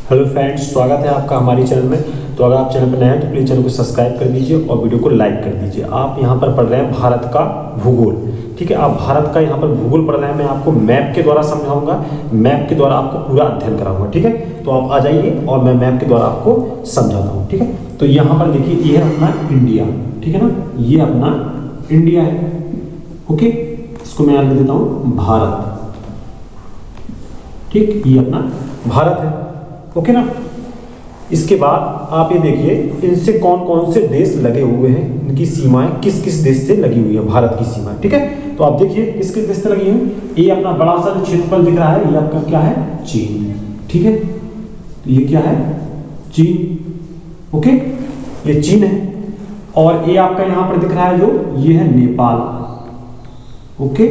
Hello friends, स्वागत है आपका हमारे चैनल में। तो अगर आप चैनल पर नए हैं तो प्लीज़ चैनल को सब्सक्राइब कर दीजिए और वीडियो को लाइक कर दीजिए। आप यहाँ पर पढ़ रहे हैं भारत का भूगोल, ठीक है। आप भारत का यहाँ पर भूगोल पढ़ रहे हैं। मैं आपको मैप के द्वारा समझाऊंगा, मैप के द्वारा आपको पूरा अध्ययन कराऊंगा, ठीक है। तो आप आ जाइए और मैं मैप के द्वारा आपको समझाता हूँ, ठीक है। तो यहाँ पर देखिए, ये है अपना इंडिया, ठीक है ना। ये अपना इंडिया है, ओके। इसको मैं यहाँ लिख देता हूँ भारत, ठीक। ये अपना भारत है, ओके ना। इसके बाद आप ये देखिए, इनसे कौन कौन से देश लगे हुए हैं, इनकी सीमाएं किस किस देश से लगी हुई है, भारत की सीमाएं, ठीक है। तो आप देखिए किस किस देश से लगी है। ये अपना बड़ा सा क्षेत्रफल दिख रहा है, ये आपका क्या है, चीन, ठीक है। तो ये क्या है, चीन, ओके। ये चीन है। और ये आपका यहां पर दिख रहा है जो, ये है नेपाल, ओके।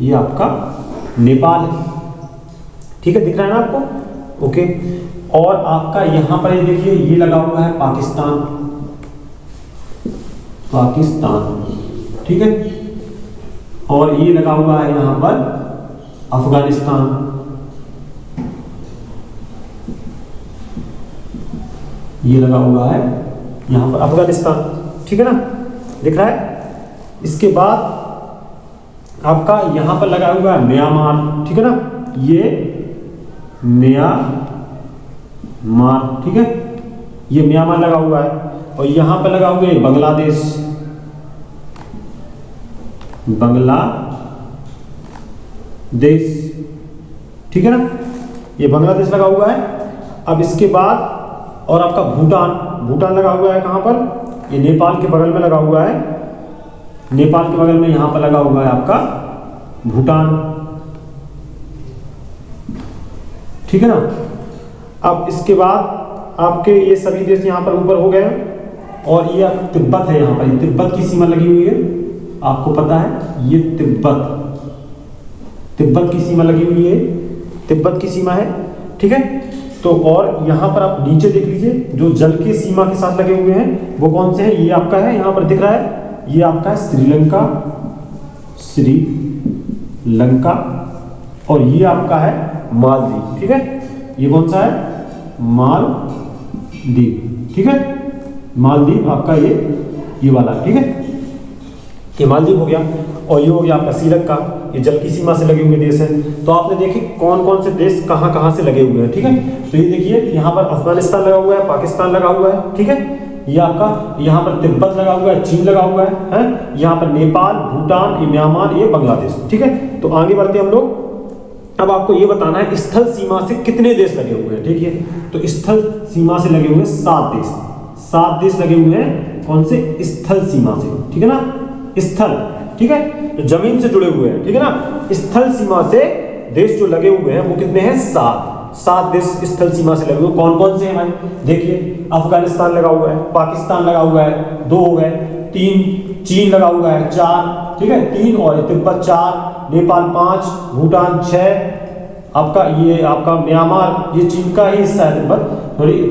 ये आपका नेपाल है, ठीक है, दिख रहा है ना आपको, ओके। और आपका यहां पर ये देखिए, ये लगा हुआ है पाकिस्तान, पाकिस्तान, ठीक है। और ये लगा हुआ है यहां पर अफगानिस्तान, ये लगा हुआ है यहां पर अफगानिस्तान, ठीक है ना, दिख रहा है। इसके बाद आपका यहां पर लगा हुआ है म्यांमार, ठीक है ना। ये म्यांमार, ठीक है, ये म्यांमार लगा हुआ है। और यहां पर लगा हुआ है बांग्लादेश, बांग्लादेश, ठीक है ना, ये बांग्लादेश लगा हुआ है। अब इसके बाद और आपका भूटान, भूटान लगा हुआ है कहां पर, ये नेपाल के बगल में लगा हुआ है, नेपाल के बगल में यहां पर लगा हुआ है आपका भूटान, ठीक है ना। अब इसके बाद आपके ये सभी देश यहां पर ऊपर हो गए। और ये तिब्बत है, यहां पर ये तिब्बत की सीमा लगी हुई है, आपको पता है, ये तिब्बत, तिब्बत की सीमा लगी हुई है, तिब्बत की सीमा है, ठीक है। तो और यहां पर आप नीचे देख लीजिए, जो जल की सीमा के साथ लगे हुए हैं वो कौन से हैं, ये आपका है, यहां पर दिख रहा है, ये आपका है श्रीलंका, श्रीलंका। और ये आपका है मालदीव, ठीक है। ये कौन सा है, मालदीव, ठीक है। मालदीव आपका ये वाला, ठीक है। ये मालदीव हो गया। और ये हो गया आपका श्रीलंका, ये जल की सीमा से लगे हुए देश हैं। तो आपने देखे कौन कौन से देश कहां कहां से लगे हुए हैं, ठीक है। तो ये देखिए, यहां पर अफगानिस्तान लगा हुआ है, पाकिस्तान लगा हुआ है, ठीक है। ये आपका यहाँ पर तिब्बत लगा हुआ है, चीन लगा हुआ है, यहाँ पर नेपाल, भूटान, ये म्यांमार, ये बांग्लादेश, ठीक है। तो आगे बढ़ते हम लोग। अब आपको ये बताना है स्थल सीमा से कितने देश लगे हुए हैं, ठीक है। तो स्थल सीमा से लगे हुए हैं 7 देश, 7 देश लगे हुए हैं, कौन से, स्थल सीमा से, ठीक है ना, स्थल, ठीक है, तो जमीन से जुड़े हुए हैं, ठीक है ना। स्थल सीमा से देश जो लगे हुए हैं वो कितने हैं, 7 देश स्थल सीमा से लगे हुए। कौन कौन से हैं भाई, देखिए, अफगानिस्तान लगा हुआ है, पाकिस्तान लगा हुआ है, 2 हो गए, 3 चीन लगा हुआ है, 4, ठीक है, 3 और तिब्बत 4, नेपाल 5, भूटान 6, आपका ये आपका म्यांमार, ये चीन का ही हिस्सा है तिब्बत,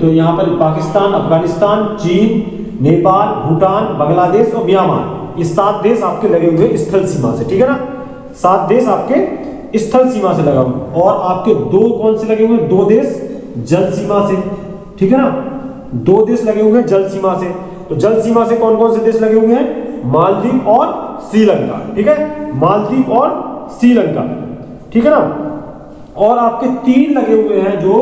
तो यहाँ पर पाकिस्तान, अफगानिस्तान, चीन, नेपाल, भूटान, बांग्लादेश और म्यांमार, ये 7 देश आपके लगे हुए स्थल सीमा से, ठीक है ना। 7 देश आपके स्थल सीमा से लगा हुआ। और आपके 2 कौन से लगे हुए, 2 देश जल सीमा से, ठीक है ना, 2 देश लगे हुए हैं जल सीमा से। तो जल सीमा से कौन कौन से देश लगे हुए हैं, मालदीव और श्रीलंका, ठीक है, मालदीव और श्रीलंका, ठीक है ना। और आपके 3 लगे हुए हैं जो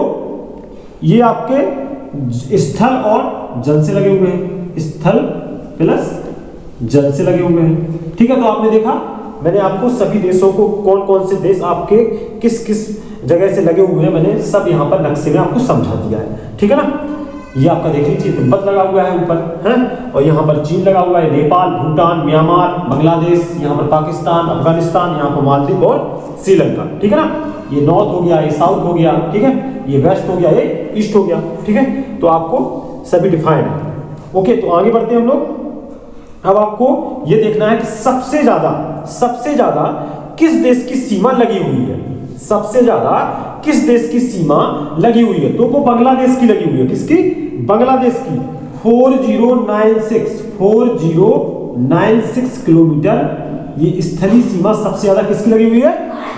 ये आपके स्थल और जल से लगे हुए हैं, स्थल प्लस जल से लगे हुए हैं, ठीक है। तो आपने देखा, मैंने आपको सभी देशों को, कौन कौन से देश आपके किस किस जगह से लगे हुए हैं, मैंने सब यहाँ पर नक्शे में आपको समझा दिया है, ठीक है ना। ये आपका देख लीजिए, तिब्बत लगा हुआ है ऊपर, है, और यहाँ पर चीन लगा हुआ है, नेपाल, भूटान, म्यांमार, बांग्लादेश, यहाँ पर पाकिस्तान, अफगानिस्तान, यहाँ पर मालदीव और श्रीलंका, ठीक है ना। ये नॉर्थ हो गया, ये साउथ हो गया, ठीक है, ये वेस्ट हो गया, ये ईस्ट हो गया, ठीक है। तो आपको सभी डिफाइंड है, ओके। तो आगे बढ़ते हैं हम लोग। अब आपको ये देखना है कि सबसे ज्यादा किस देश की सीमा लगी हुई है, सबसे ज्यादा किस देश की सीमा लगी हुई है। तो वो बांग्लादेश की लगी हुई है, किसकी, बांग्लादेश की। 4096 किलोमीटर ये स्थलीय सीमा सबसे ज्यादा किसकी लगी हुई है,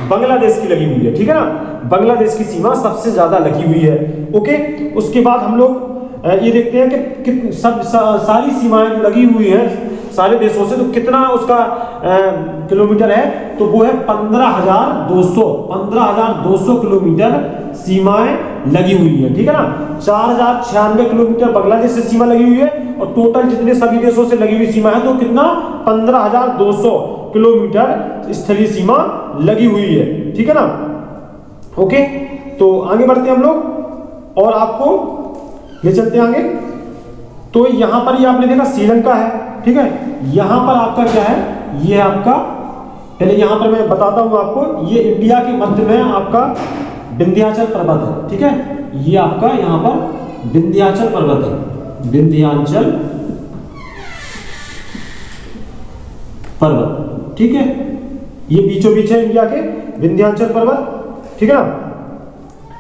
बांग्लादेश की लगी हुई है, ठीक है ना, बांग्लादेश की सीमा सबसे ज्यादा लगी हुई है। ओके, उसके बाद हम लोग ये देखते हैं कि सब सारी सीमाएं जो लगी हुई हैं सारे देशों से, तो कितना उसका किलोमीटर है, तो वो है 15,200 किलोमीटर सीमाएं लगी हुई है, ठीक है ना। 4,096 किलोमीटर बांग्लादेश से सीमा लगी हुई है, और टोटल जितने सभी देशों से लगी हुई सीमा है तो कितना 15,200 किलोमीटर स्थलीय सीमा लगी हुई है, ठीक है ना। ओके, तो आगे बढ़ते हैं हम लोग, और आपको ले चलते हैं आगे। तो यहां पर ये आपने देखा श्रीलंका है, ठीक है। यहां पर आपका क्या है, ये आपका, पहले यहां पर मैं बताता हूं आपको, ये इंडिया के मध्य में आपका विंध्याचल पर्वत है, ठीक है। ये आपका यहां पर विंध्याचल पर्वत है, विंध्याचल पर्वत, ठीक है। ये बीचों बीच है इंडिया के विंध्याचल पर्वत, ठीक है ना।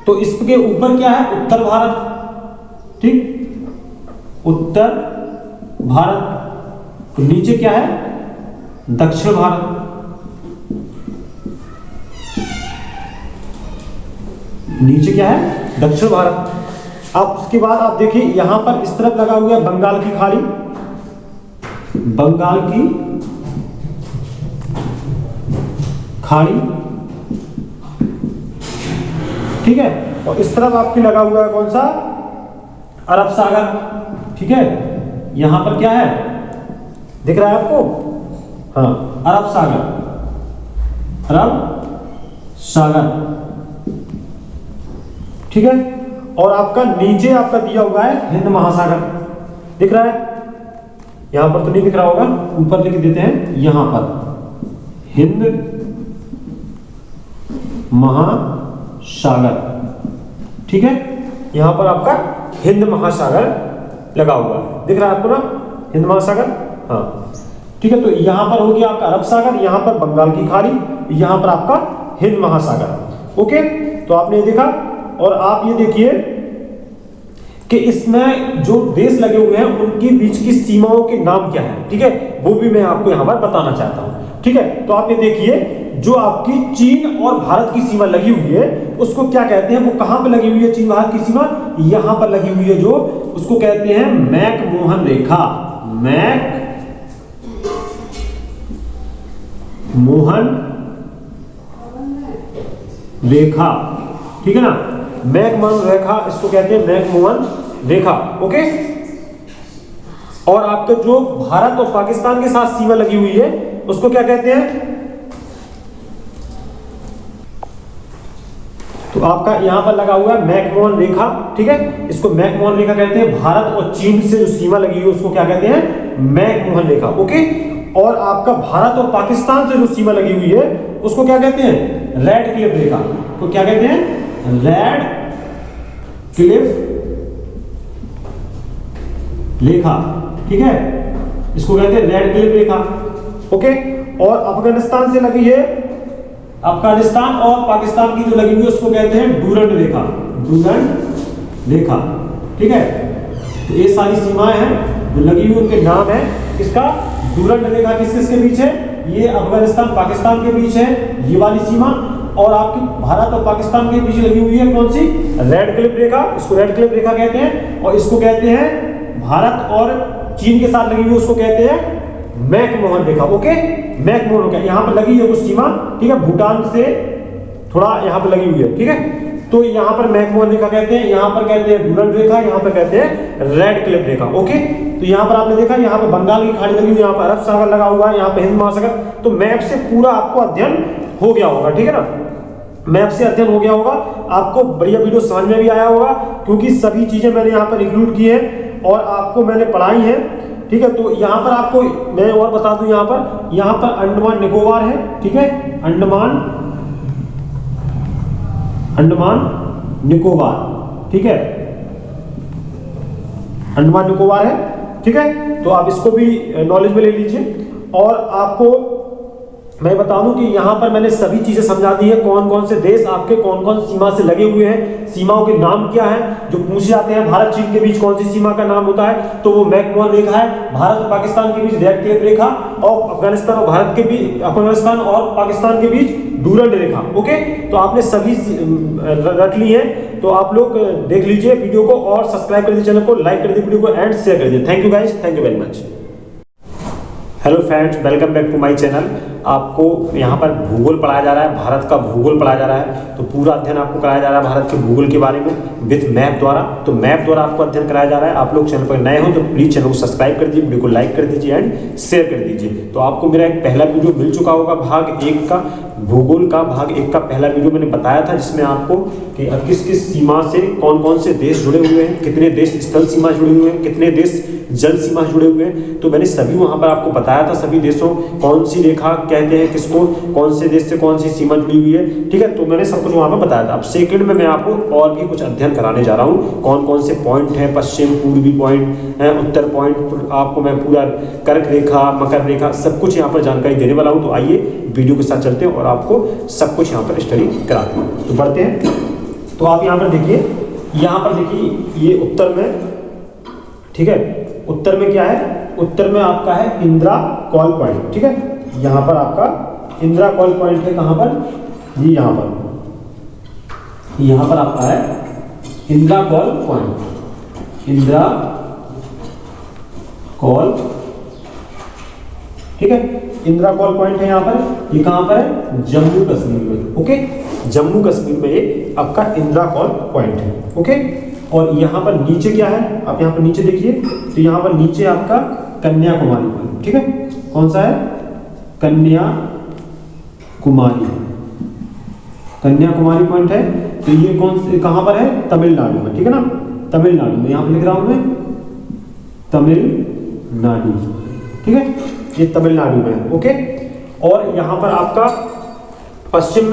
तो इसके ऊपर क्या है, उत्तर भारत, ठीक, उत्तर भारत, तो नीचे क्या है, दक्षिण भारत, नीचे क्या है, दक्षिण भारत। अब उसके बाद आप देखिए यहां पर इस तरफ लगा हुआ है बंगाल की खाड़ी, बंगाल की खाड़ी, ठीक है। और इस तरफ आपकी लगा हुआ है कौन सा, अरब सागर, ठीक है। यहां पर क्या है, दिख रहा है आपको, हाँ, अरब सागर, अरब सागर, ठीक है। और आपका नीचे आपका दिया हुआ है हिंद महासागर, दिख रहा है, यहां पर तो नहीं दिख रहा होगा, ऊपर लिख देते हैं यहां पर हिंद महासागर, ठीक है। यहां पर आपका हिंद महासागर लगा हुआ है, दिख रहा है आपको ना, हिंद महासागर, हाँ, ठीक है। तो यहां पर हो गया आपका अरब सागर, यहां पर बंगाल की खाड़ी, यहां पर आपका हिंद महासागर। ओके, तो आपने ये देखा, और आप ये देखिए कि इसमें जो देश लगे हुए हैं उनके बीच की सीमाओं के नाम क्या है, ठीक है, वो भी मैं आपको यहां पर बताना चाहता हूं, ठीक है। तो आप ये देखिए, जो आपकी चीन और भारत की सीमा लगी हुई है उसको क्या कहते हैं, वो कहां पे लगी हुई है, चीन भारत की सीमा यहां पर लगी हुई है, जो उसको कहते हैं मैकमोहन रेखा, मैकमोहन रेखा, ठीक है ना, मैकमोहन रेखा, इसको कहते हैं मैकमोहन रेखा। ओके, और आपके जो भारत और पाकिस्तान के साथ सीमा लगी हुई है उसको क्या कहते हैं, तो आपका यहां पर लगा हुआ है मैकमोहन रेखा, ठीक है, इसको मैकमोहन रेखा कहते हैं। भारत और चीन से जो सीमा लगी हुई है उसको क्या कहते हैं, मैकमोहन रेखा। ओके, और आपका भारत और पाकिस्तान से जो सीमा लगी हुई है उसको क्या कहते हैं, रेड क्लिफ रेखा, को क्या कहते हैं, रेड क्लिफ रेखा, ठीक है, इसको कहते हैं रेड क्लिफ रेखा। ओके, और अफगानिस्तान से लगी है, अफगानिस्तान और पाकिस्तान की जो लगी हुई है उसको कहते हैं डूरंड रेखा, डूरंड रेखा, ठीक है। तो ये सारी सीमाएं हैं जो लगी हुई, उनके नाम है, किसका, डूरंड रेखा किस किसके बीच है, ये अफगानिस्तान पाकिस्तान के बीच है ये वाली सीमा, और आपकी भारत और पाकिस्तान के बीच लगी हुई है कौन सी, रेड क्लिफ रेखा, इसको रेड क्लिफ रेखा कहते हैं। और इसको कहते हैं भारत और चीन के साथ लगी हुई उसको कहते हैं मैकमोहन रेखा। ओके, मैकमोहन रेखा यहां पर लगी है कुछ सीमा, ठीक है, भूटान से थोड़ा यहां पर लगी हुई है, ठीक है। तो यहां पर मैकमोहन रेखा कहते हैं, यहां पर कहते हैं डूरंड रेखा, यहां पर कहते हैं रेड क्लिफ रेखा। ओके, तो यहां पर आपने देखा, यहां पर बंगाल की खाड़ी लगी हुई, यहां पर अरब सागर लगा हुआ है, यहां पर हिंद महासागर। तो मैप से पूरा आपको अध्ययन हो गया होगा, ठीक है ना, मैप से अध्ययन हो गया होगा, आपको बढ़िया वीडियो समझ में भी आया होगा, क्योंकि सभी चीजें मैंने यहाँ पर इंक्लूड की है और आपको मैंने पढ़ाई है, ठीक है। तो यहाँ पर आपको मैं और बता दूं, यहाँ पर अंडमान निकोबार है, ठीक है, अंडमान निकोबार, ठीक है, अंडमान निकोबार है, ठीक है। तो आप इसको भी नॉलेज में ले लीजिए। और आपको मैं बता दूं कि यहां पर मैंने सभी चीजें समझा दी है, कौन कौन से देश आपके कौन कौन सीमा से लगे हुए हैं, सीमाओं के नाम क्या है, जो पूछे जाते हैं भारत चीन के बीच कौन सी सीमा का नाम होता है, तो वो मैकमोहन रेखा है। भारत और पाकिस्तान के बीच रेड क्लिफ रेखा, और अफगानिस्तान और भारत के बीच, अफगानिस्तान और पाकिस्तान के बीच डूरंड रेखा। ओके, तो आपने सभी रख ली है, तो आप लोग देख लीजिए वीडियो को और सब्सक्राइब कर दीजिए चैनल को, लाइक कर दीजिए वीडियो को एंड शेयर कर दीजिए। Thank you guys, thank you very much. Hello friends, welcome back to my channel. आपको यहाँ पर भूगोल पढ़ाया जा रहा है, भारत का भूगोल पढ़ाया जा रहा है। तो पूरा अध्ययन आपको कराया जा रहा है भारत के भूगोल के बारे में विथ मैप द्वारा। तो मैप द्वारा आपको अध्ययन कराया जा रहा है। आप लोग चैनल पर नए हो तो प्लीज चैनल को सब्सक्राइब कर दीजिए, वीडियो को लाइक कर दीजिए एंड शेयर कर दीजिए। तो आपको मेरा एक पहला वीडियो मिल चुका होगा, भाग 1 का, भूगोल का भाग 1 का पहला वीडियो मैंने बताया था, जिसमें आपको कि किस किस सीमा से कौन कौन से देश जुड़े हुए हैं, कितने देश स्थल सीमा जुड़े हुए हैं, कितने देश जल सीमा जुड़े हुए हैं। तो मैंने सभी वहां पर आपको बताया था, सभी देशों कौन सी रेखा कहते हैं किसको, कौन से देश से कौन सी सीमा जुड़ी हुई है, ठीक है। तो मैंने सब कुछ वहां पर बताया था। अब सेकंड में मैं आपको और भी कुछ अध्ययन कराने जा रहा हूँ, कौन कौन से पॉइंट है, पश्चिम पूर्वी पॉइंट है, उत्तर पॉइंट, आपको मैं पूरा कर्क रेखा, मकर रेखा, सब कुछ यहाँ पर जानकारी देने वाला हूँ। तो आइए वीडियो के साथ चलते हैं और आपको सब कुछ यहाँ पर स्टडी कराते हैं। तो बढ़ते हैं। तो आप यहाँ पर देखिए, यहाँ पर देखिए ये उत्तर में, ठीक है, उत्तर में क्या है, उत्तर में आपका है इंदिरा कॉल पॉइंट, ठीक है। यहाँ पर आपका इंदिरा कॉल पॉइंट है, कहाँ पर, ये यहाँ पर आपका है Indira call point, Indira call, ठीक है, इंदिरा कॉल पॉइंट है यहाँ पर। ये कहाँ पर है, जम्मू कश्मीर में। ओके, जम्मू कश्मीर में ये आपका इंदिरा कॉल पॉइंट है। ओके, और यहाँ पर नीचे क्या है, आप यहाँ पर नीचे देखिए, तो यहाँ पर नीचे आपका कन्याकुमारी पॉइंट, ठीक है। कौन सा है, कन्याकुमारी, कन्याकुमारी पॉइंट है। तो ये कौन से, कहाँ पर है, तमिलनाडु में, ठीक है ना, तमिलनाडु में। यहाँ पर लिख रहा हूं मैं तमिलनाडु, ठीक है, ये तमिलनाडु में है। ओके, और यहाँ पर आपका पश्चिम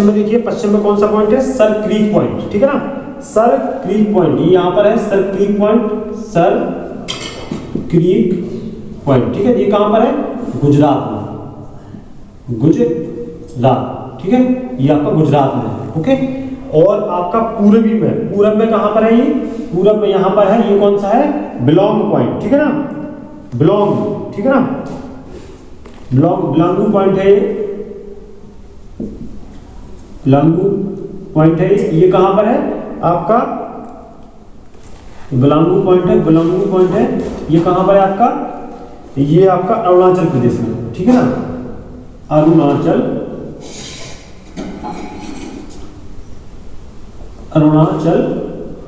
में देखिए, पश्चिम में कौन सा पॉइंट है, सर क्रीक पॉइंट, ठीक है ना, सर क्रीक पॉइंट, ये यहाँ पर है sir creek point, sir creek point, ठीक है। ये कहाँ पर है, गुजरात में, गुजरात, ठीक है, ये आपका गुजरात में है। ओके, और आपका पूर्वी में, पूरब में कहाँ पर है, ये पूरब में यहाँ पर है, ये कौन सा है, बिलोंग पॉइंट, ठीक है ना, बिलोंग, ठीक है ना, बिलोंगू पॉइंट है, बिलोंगू पॉइंट है, ये कहां पर है आपका, बिलोंगू पॉइंट है, बिलोंगू पॉइंट है, ये कहां पर है आपका, ये आपका अरुणाचल प्रदेश में, ठीक है ना, अरुणाचल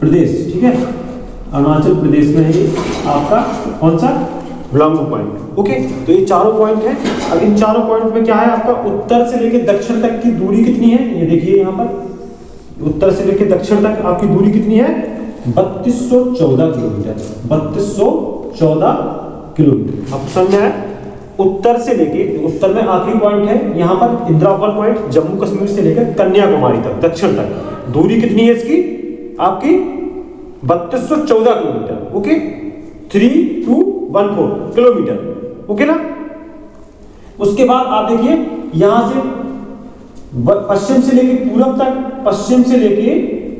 प्रदेश, ठीक है, अरुणाचल प्रदेश में है ये आपका कौन सा, बिलोंगू पॉइंट। ओके, तो ये चारों पॉइंट है। अब इन चारों पॉइंट में क्या है, आपका उत्तर से लेकर दक्षिण तक की दूरी कितनी है, ये देखिए यहाँ पर, उत्तर से लेकर दक्षिण तक आपकी दूरी कितनी है, 3214 किलोमीटर, 3214 किलोमीटर। अब समझ में है, उत्तर से लेके, उत्तर में आखिरी पॉइंट है यहाँ पर इंदिरा कॉल पॉइंट, जम्मू कश्मीर से लेकर कन्याकुमारी तक, दक्षिण तक दूरी कितनी है इसकी, आपकी 3214 किलोमीटर। Okay, 3214 kilometre. ओके ना, उसके बाद आप देखिए यहां से पश्चिम से लेके पूरब तक, पश्चिम से लेके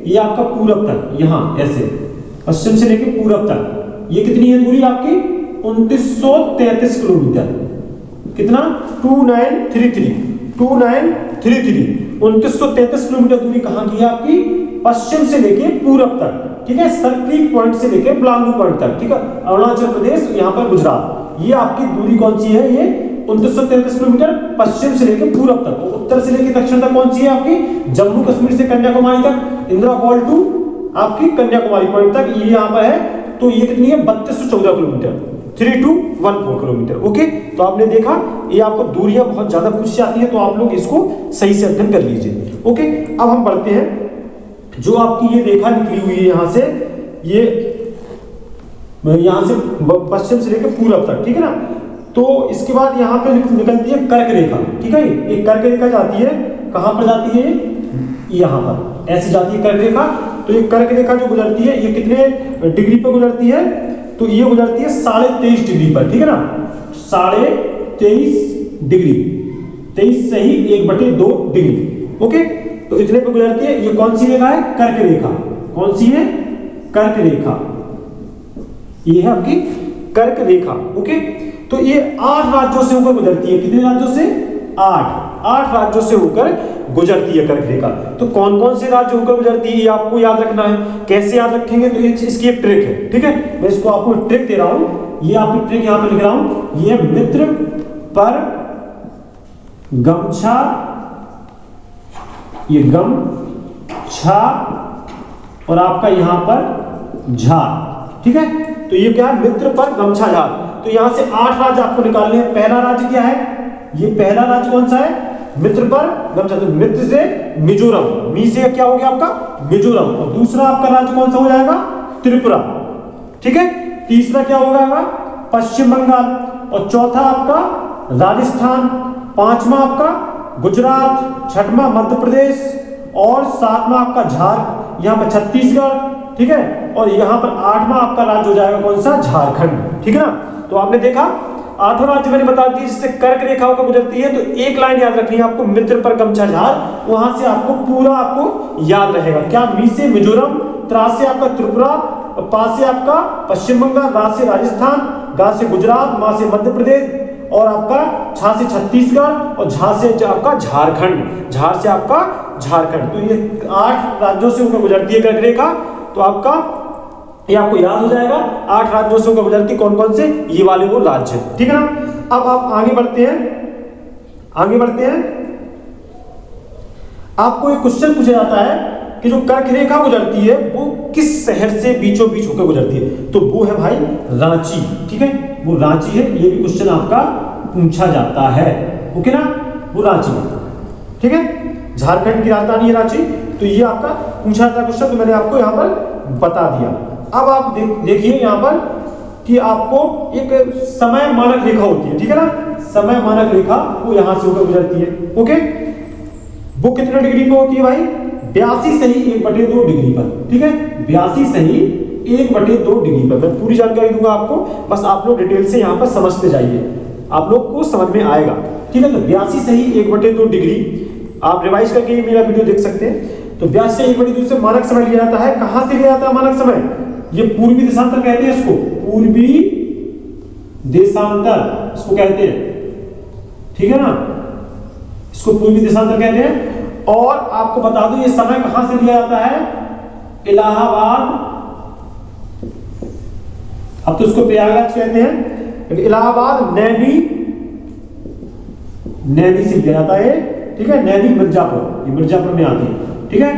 ये आपका पूरब तक, यहां ऐसे पश्चिम से लेके पूरब तक ये कितनी है दूरी आपकी, 2933 किलोमीटर। कितना, 2933, 2933 किलोमीटर दूरी कहां की है आपकी, पश्चिम से लेके पूरब तक, ठीक है, सर क्रीक पॉइंट से लेके बिलोंगू पॉइंट तक, ठीक है, अरुणाचल प्रदेश, यहाँ पर गुजरात, ये आपकी दूरी कौन सी है, ये 2933 किलोमीटर पश्चिम से लेके पूरब तक। उत्तर से लेके दक्षिण तक कौन सी है आपकी, जम्मू कश्मीर से कन्याकुमारी तक, इंदिरा कॉल टू आपकी कन्याकुमारी पॉइंट तक, ये यहाँ पर है। तो ये कितनी है, 3214 किलोमीटर, 3214 किलोमीटर। ओके, तो आपने देखा ये आपको दूरियां बहुत ज्यादा पूछ जाती है, तो आप लोग इसको सही से अध्ययन कर लीजिए। ओके, अब हम बढ़ते हैं, जो आपकी ये रेखा निकली हुई है यहां से, ये यहां से पश्चिम से लेकर पूरब तक, ठीक है ना। तो इसके बाद यहां पे निकलती है कर्क रेखा, ठीक है, एक कर्क रेखा जाती है, कहां पर जाती है, यहां पर ऐसे जाती है कर्क रेखा। तो ये कर्क रेखा जो गुजरती है, ये कितने डिग्री पर गुजरती है, तो ये गुजरती है 23.5 डिग्री पर, ठीक है ना, 23.5 डिग्री, 23 से ही 1/2 डिग्री। ओके, तो इतने पे गुजरती है। ये कौन सी रेखा है, कर्क रेखा। कौन सी है, कर्क रेखा, ये है आपकी कर्क रेखा। ओके, तो ये 8 राज्यों से होकर गुजरती है, कितने राज्यों से, 8। 8 राज्यों से होकर गुजरती है कर्क रेखा। तो कौन कौन से राज्य होकर गुजरती है ये आपको याद रखना है। कैसे याद रखेंगे, तो इसकी एक ट्रिक है, ठीक है। मैं इसको आपको ट्रिक दे रहा हूं, ये आपकी ट्रिक यहां पे लिख रहा हूं। ये मित्र पर गमछा, ये गमछा और आपका यहां पर झार, ठीक है। तो ये क्या है, मित्र पर गमछा झार। तो यहां से 8 राज्य आपको निकालने हैं। पहला राज्य क्या है, ये पहला राज्य कौन सा है, मित्र पर गमछा। तो मित्र से मिजोरम, मी से क्या हो गया आपका मिजोरम। और दूसरा आपका राज्य कौन सा हो जाएगा, त्रिपुरा, ठीक है। तीसरा क्या हो जाएगा, पश्चिम बंगाल। और चौथा आपका राजस्थान, पांचवा आपका गुजरात, छठवां मध्य प्रदेश और सातवां आपका झारखंड, यहां पर छत्तीसगढ़, ठीक है। और यहां पर 8वां आपका राज्य हो जाएगा कौन सा, झारखंड, ठीक है ना। तो आपने देखा 8 राज्य मैंने बता दी जिससे कर्क रेखा होकर गुजरती है। तो एक लाइन याद रखनी है आपको, मित्र पर गमछा झार, वहां से आपको पूरा आपको याद रहेगा। क्या, मी से मिजोरम, त्रा से आपका त्रिपुरा, पा से आपका पश्चिम बंगाल, रा से राजस्थान, गा से गुजरात, मा से मध्य प्रदेश और आपका छा से छत्तीसगढ़ और झा से आपका झारखंड, झार से आपका झारखंड। तो ये 8 राज्यों से होकर गुजरती है कर्क रेखा। तो आपका ये आपको याद हो जाएगा 8 राज्यों से होकर गुजरती कौन कौन से, ये वाले वो राज्य, ठीक है ना। अब आप आगे बढ़ते हैं, आगे बढ़ते हैं। आपको एक क्वेश्चन पूछा जाता है कि जो कर्क रेखा गुजरती है वो किस शहर से बीचों बीच होकर गुजरती है। तो वो है भाई रांची, ठीक है, वो रांची है। ये भी क्वेश्चन आपका पूछा जाता है, ओके ना, वो रांची है, ठीक है। झारखंड की राजधानी है रांची। तो ये आपका पूछा जाता क्वेश्चन, तो मैंने आपको यहां पर बता दिया। अब आप देखिए यहां पर कि आपको एक समय मानक रेखा होती है, ठीक है ना। समय मानक रेखा वो यहां से होकर गुजरती है, ओके। वो कितने डिग्री पे होती है भाई, 82 सही 1/2 डिग्री पर, ठीक है। 82 सही 1/2 डिग्री पर। मैं पूरी जानकारी दूंगा आपको, बस आप लोग डिटेल से यहां पर समझते जाइए, आप लोग को समझ में आएगा, ठीक है। तो 82 सही 1/2 डिग्री आप रिवाइज करके ये मेरा वीडियो देख सकते हैं। तो 82 से 1/2 से मानक समय लिया जाता है। कहां से लिया जाता है मानक समय, ये पूर्वी देशांतर कहते हैं इसको, पूर्वी देशांतर इसको कहते हैं, ठीक है ना, इसको पूर्वी देशांतर कहते हैं। और आपको बता दूं ये समय कहां से लिया जाता है, इलाहाबाद, अब तो इसको प्रयागराज कहते हैं, इलाहाबाद नैनी, नैनी से लिया जाता है, ठीक है। नैनी मिर्जापुर, ये मिर्जापुर में आती है, ठीक है,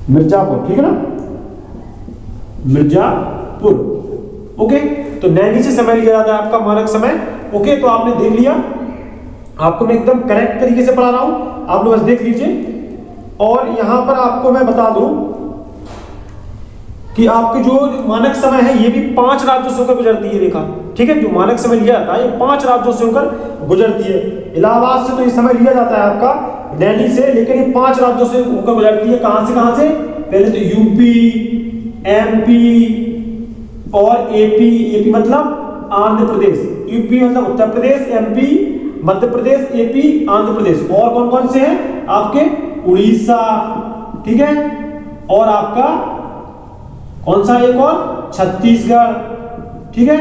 मिर्जापुर, ठीक है ना, मिर्जापुर, ओके। तो नैनी से समय लिया जाता है आपका मानक समय, ओके। तो आपने देख लिया, आपको मैं एकदम करेक्ट तरीके से पढ़ा रहा हूं, आप लोग बस देख लीजिए। और यहां पर आपको मैं बता दूं कि आपके जो मानक समय है ये भी 5 राज्यों से होकर गुजरती है रेखा, ठीक है। जो मानक समय लिया जाता है ये 5 राज्यों से होकर गुजरती है। इलाहाबाद से तो ये समय लिया जाता है आपका नैनी से, लेकिन ये 5 राज्यों से होकर गुजरती है। कहां से कहां से, पहले तो यूपी, एमपी और एपी, एपी मतलब आंध्र प्रदेश, यूपी मतलब उत्तर प्रदेश, एमपी मध्य प्रदेश, एपी आंध्र प्रदेश। और कौन कौन से हैं आपके, उड़ीसा, ठीक है, और आपका कौन सा एक और, छत्तीसगढ़, ठीक है।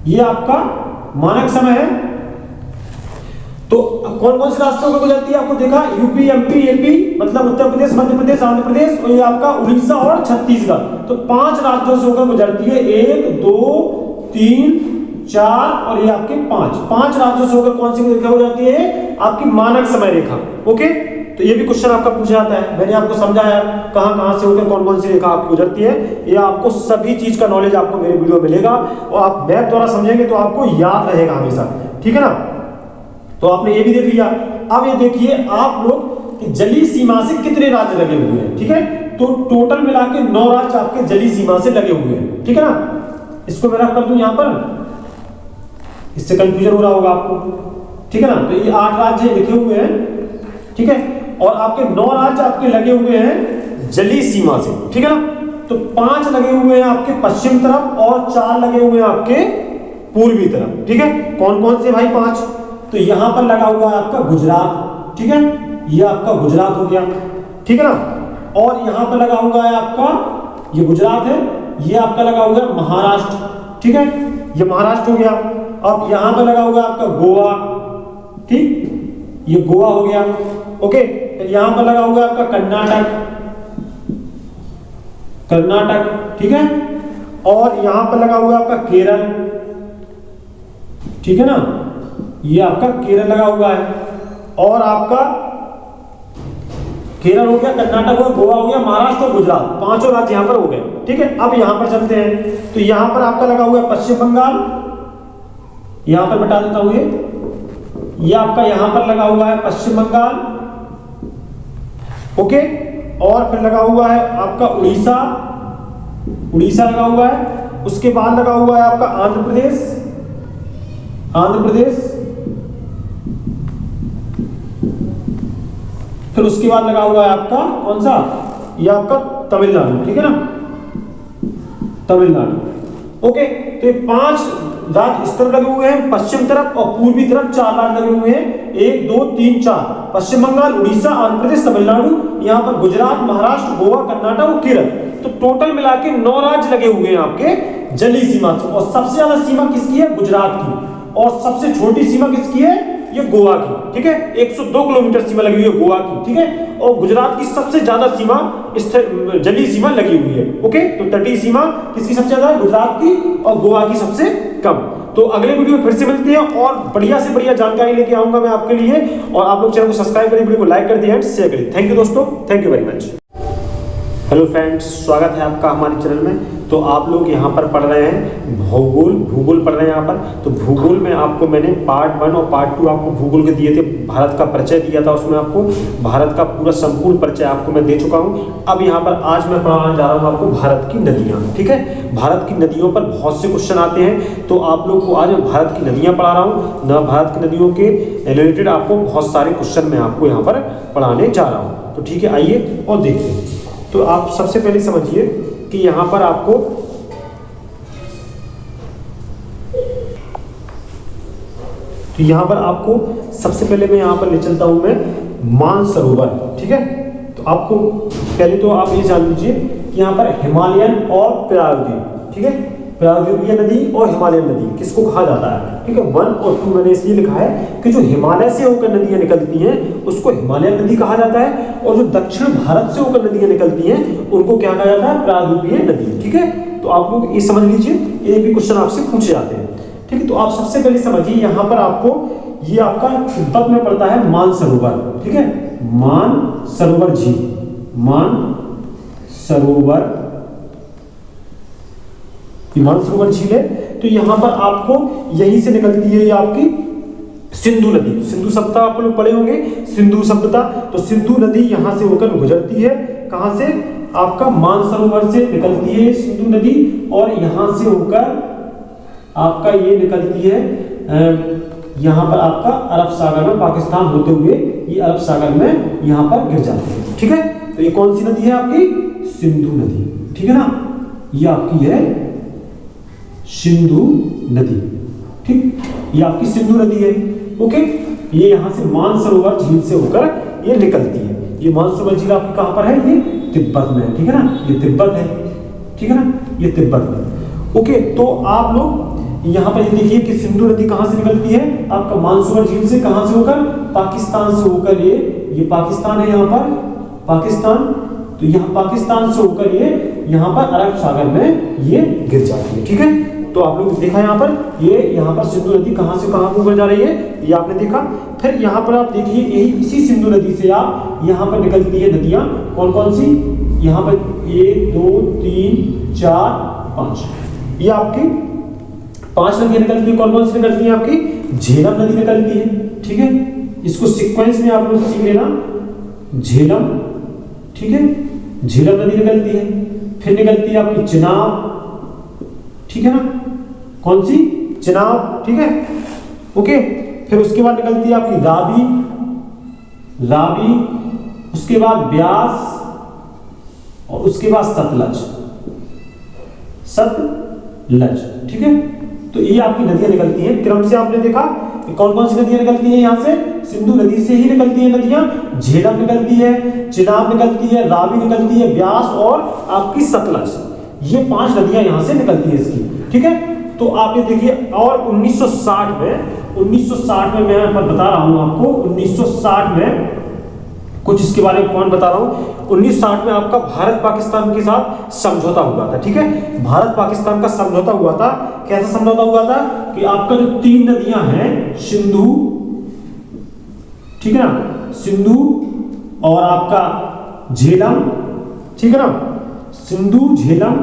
ये आपका मानक समय है। तो कौन कौन से रास्तों पर गुजरती है आपको देखा, यूपी, एमपी, एपी मतलब उत्तर प्रदेश, मध्य प्रदेश, आंध्र प्रदेश, और ये आपका उड़ीसा और छत्तीसगढ़। तो 5 राज्यों से होकर गुजरती है, 1 2 3 4 और ये आपके 5 राज्यों से होकर कौन सी रेखा गुजरती है, आपकी मानक समय रेखा, ओके। तो ये भी क्वेश्चन आपका पूछा जाता है। मैंने आपको समझाया कहां कहां से होकर कौन कौन सी रेखा आपकी गुजरती है। ये आपको सभी चीज का नॉलेज आपको मेरे वीडियो में मिलेगा और आप मैप द्वारा समझेंगे तो आपको याद रहेगा हमेशा, ठीक है ना। तो आपने ये भी देख लिया। अब ये देखिए आप लोग कि जलीय सीमा से कितने राज्य लगे हुए हैं, ठीक है। तो टोटल मिला के 9 राज्य आपके जलीय सीमा से लगे हुए हैं, ठीक है ना। इसको मैं रख कर दूं यहां पर, इससे कंफ्यूजन हो रहा होगा आपको, ठीक है ना। तो ये 8 राज्य लिखे हुए हैं, ठीक है। और आपके 9 राज्य आपके लगे हुए हैं जलीय सीमा से, ठीक है ना। तो 5 लगे हुए हैं आपके पश्चिम तरफ और 4 लगे हुए हैं आपके पूर्वी तरफ, ठीक है। कौन कौन से भाई 5, तो यहां पर लगा हुआ है आपका गुजरात, ठीक है, ये आपका गुजरात हो गया, ठीक है ना। और यहां पर लगा हुआ है आपका, ये गुजरात है, ये आपका लगा हुआ है महाराष्ट्र, ठीक है, ये महाराष्ट्र हो गया। अब यहां पर लगा हुआ है आपका गोवा, ठीक, ये गोवा हो गया। ओके, यहां पर लगा हुआ है आपका कर्नाटक, कर्नाटक, ठीक है, और यहां पर लगा हुआ है आपका केरल, ठीक है ना, ये आपका केरल लगा हुआ है, और आपका केरल हो गया, कर्नाटक हो गया, गोवा हो गया, महाराष्ट्र और गुजरात, पांचों राज्य यहां पर हो गए। ठीक है, अब यहां पर चलते हैं, तो यहां पर आपका लगा हुआ है पश्चिम बंगाल, यहां पर बता देता हूं, ये आपका यहां पर लगा हुआ है पश्चिम बंगाल। ओके, और फिर लगा हुआ है आपका उड़ीसा, उड़ीसा लगा हुआ है, उसके बाद लगा हुआ है आपका आंध्र प्रदेश, आंध्र प्रदेश, फिर उसके बाद लगा हुआ है आपका कौन सा, ये आपका तमिलनाडु, ठीक है ना, तमिलनाडु। ओके, तो ये 5 राज्य इस तरफ लगे हुए हैं, पश्चिम तरफ, और पूर्वी तरफ 4 राज्य लगे हुए हैं, 1 2 3 4, पश्चिम बंगाल, उड़ीसा, आंध्र प्रदेश, तमिलनाडु, यहाँ पर गुजरात, महाराष्ट्र, गोवा, कर्नाटक और केरल। तो टोटल मिला के 9 राज्य लगे हुए हैं आपके जलीय सीमा से, और सबसे ज्यादा सीमा किसकी है, गुजरात की, और सबसे छोटी सीमा किसकी है, ये गोवा की। ठीक है, 102 किलोमीटर सीमा लगी हुई है गोवा की। ठीक है, और गुजरात की सबसे ज्यादा सीमा जलीय सीमा लगी हुई है। ओके, तो तटीय सीमा किसकी सबसे ज्यादा है, गुजरात की, और गोवा की सबसे कम। तो अगले वीडियो में फिर से मिलते हैं, और बढ़िया से बढ़िया जानकारी लेके आऊंगा मैं आपके लिए। और आप लोग चैनल को सब्सक्राइब करें, वीडियो को लाइक कर दिए एंड शेयर करें। थैंक यू दोस्तों, thank you very much. Hello friends, स्वागत है आपका हमारे चैनल में। तो आप लोग यहाँ पर पढ़ रहे हैं भूगोल पढ़ रहे हैं यहाँ पर। तो भूगोल में आपको मैंने पार्ट 1 और पार्ट 2 आपको भूगोल के दिए थे, भारत का परिचय दिया था, उसमें आपको भारत का पूरा संपूर्ण परिचय आपको मैं दे चुका हूँ। अब यहाँ पर आज मैं पढ़ाने जा रहा हूँ आपको भारत की नदियाँ। ठीक है, भारत की नदियों पर बहुत से क्वेश्चन आते हैं, तो आप लोग को आज मैं भारत की नदियाँ पढ़ा रहा हूँ ना, भारत की नदियों के रिलेटेड आपको बहुत सारे क्वेश्चन मैं आपको यहाँ पर पढ़ाने जा रहा हूँ। तो ठीक है, आइए और देखते हैं। तो आप सबसे पहले समझिए कि यहाँ पर आपको सबसे पहले मैं यहाँ पर ले चलता हूं मैं मानसरोवर। ठीक है, तो आपको पहले तो आप ये जान लीजिए कि यहाँ पर हिमालयन और प्रायद्वीप, ठीक है, प्रायद्वीपीय नदी और हिमालयन नदी किसको कहा जाता है। ठीक है, 1 और 2 मैंने इसलिए लिखा है कि जो हिमालय से होकर नदियां निकलती हैं उसको हिमालयन नदी कहा जाता है, और जो दक्षिण भारत से होकर नदियां निकलती हैं उनको क्या कहा जाता है, प्रायद्वीपीय नदी। ठीक है, तो आप लोग ये समझ लीजिए, ये भी क्वेश्चन आपसे पूछे जाते हैं। ठीक है, तो आप सबसे पहले समझिए यहाँ पर आपको ये आपका तिब्बत में पड़ता है मानसरोवर। ठीक है, मानसरोवर झील, मानसरोवर झील है। तो यहां पर आपको यहीं से निकलती है ये आपकी सिंधु नदी। सिंधु सभ्यता आप लोग पढ़े होंगे, सिंधु सभ्यता। तो सिंधु नदी यहां से होकर गुजरती है, कहां से, आपका मानसरोवर से निकलती है सिंधु नदी, और यहां से होकर आपका ये निकलती है यहां पर आपका अरब सागर में, पाकिस्तान होते हुए ये अरब सागर में यहां पर गिर जाती है। ठीक है, तो ये कौन सी नदी है आपकी, सिंधु नदी। ठीक है ना, ये आपकी है सिंधु नदी। ठीक, ये आपकी सिंधु नदी है। ओके, ये यहां से मानसरोवर झील से होकर ये निकलती है। ये मानसरोवर झील आपकी कहां पर है, ये तिब्बत में है। ठीक है ना, ये तिब्बत है। ठीक है ना, ये तिब्बत में। ओके, तो आप लोग यहां पर ये देखिए कि सिंधु नदी कहां से निकलती है, आपका मानसरोवर झील से, कहां से होकर, पाकिस्तान से होकर। ये पाकिस्तान है, यहां पर पाकिस्तान। तो यहां पाकिस्तान से होकर ये यहां पर अरब सागर में ये गिर जाती है। ठीक है, तो आप लोग देखा यहाँ पर, ये यहाँ पर सिंधु नदी कहां से कहां होकर जा रही है, ये आपने देखा। फिर यहाँ पर आप देखिए, यही इसी सिंधु नदी से आप यहाँ पर निकलती है नदियां, कौन कौन सी, यहाँ पर 1 2 3 4 5, ये आपकी 5 नदियां निकलती है। कौन कौन सी निकलती है आपकी, झेलम नदी निकलती है। ठीक है, इसको सीक्वेंस में आप लोग सीख लेना, झेलम। ठीक है, झेलम नदी निकलती है। फिर निकलती है आपकी चिनाब। ठीक है ना, कौन सी, चिनाब। ठीक है, ओके, फिर उसके बाद निकलती है आपकी रावी, उसके बाद ब्यास, और उसके बाद सतलज। ठीक है, तो ये आपकी नदियां निकलती हैं क्रम से। आपने देखा कि कौन कौन सी नदियां निकलती हैं, यहां से सिंधु नदी से ही निकलती है नदियां, झेलम निकलती है, चिनाब निकलती है, रावी निकलती है, ब्यास और आपकी सतलज। ये 5 नदियां यहां से निकलती है इसकी। ठीक है, तो आप ये देखिए, और 1960 1960 में, मैं यहाँ पर बता रहा हूँ आपको 1960 में कुछ इसके बारे में पॉइंट बता रहा हूँ। 1960 में आपका भारत पाकिस्तान के साथ समझौता हुआ था, ठीक है। भारत पाकिस्तान का समझौता हुआ था। कैसा समझौता हुआ था कि आपका जो 3 नदियां हैं, सिंधु, ठीक है ना, सिंधु और आपका झेलम, ठीक है ना, सिंधु झेलम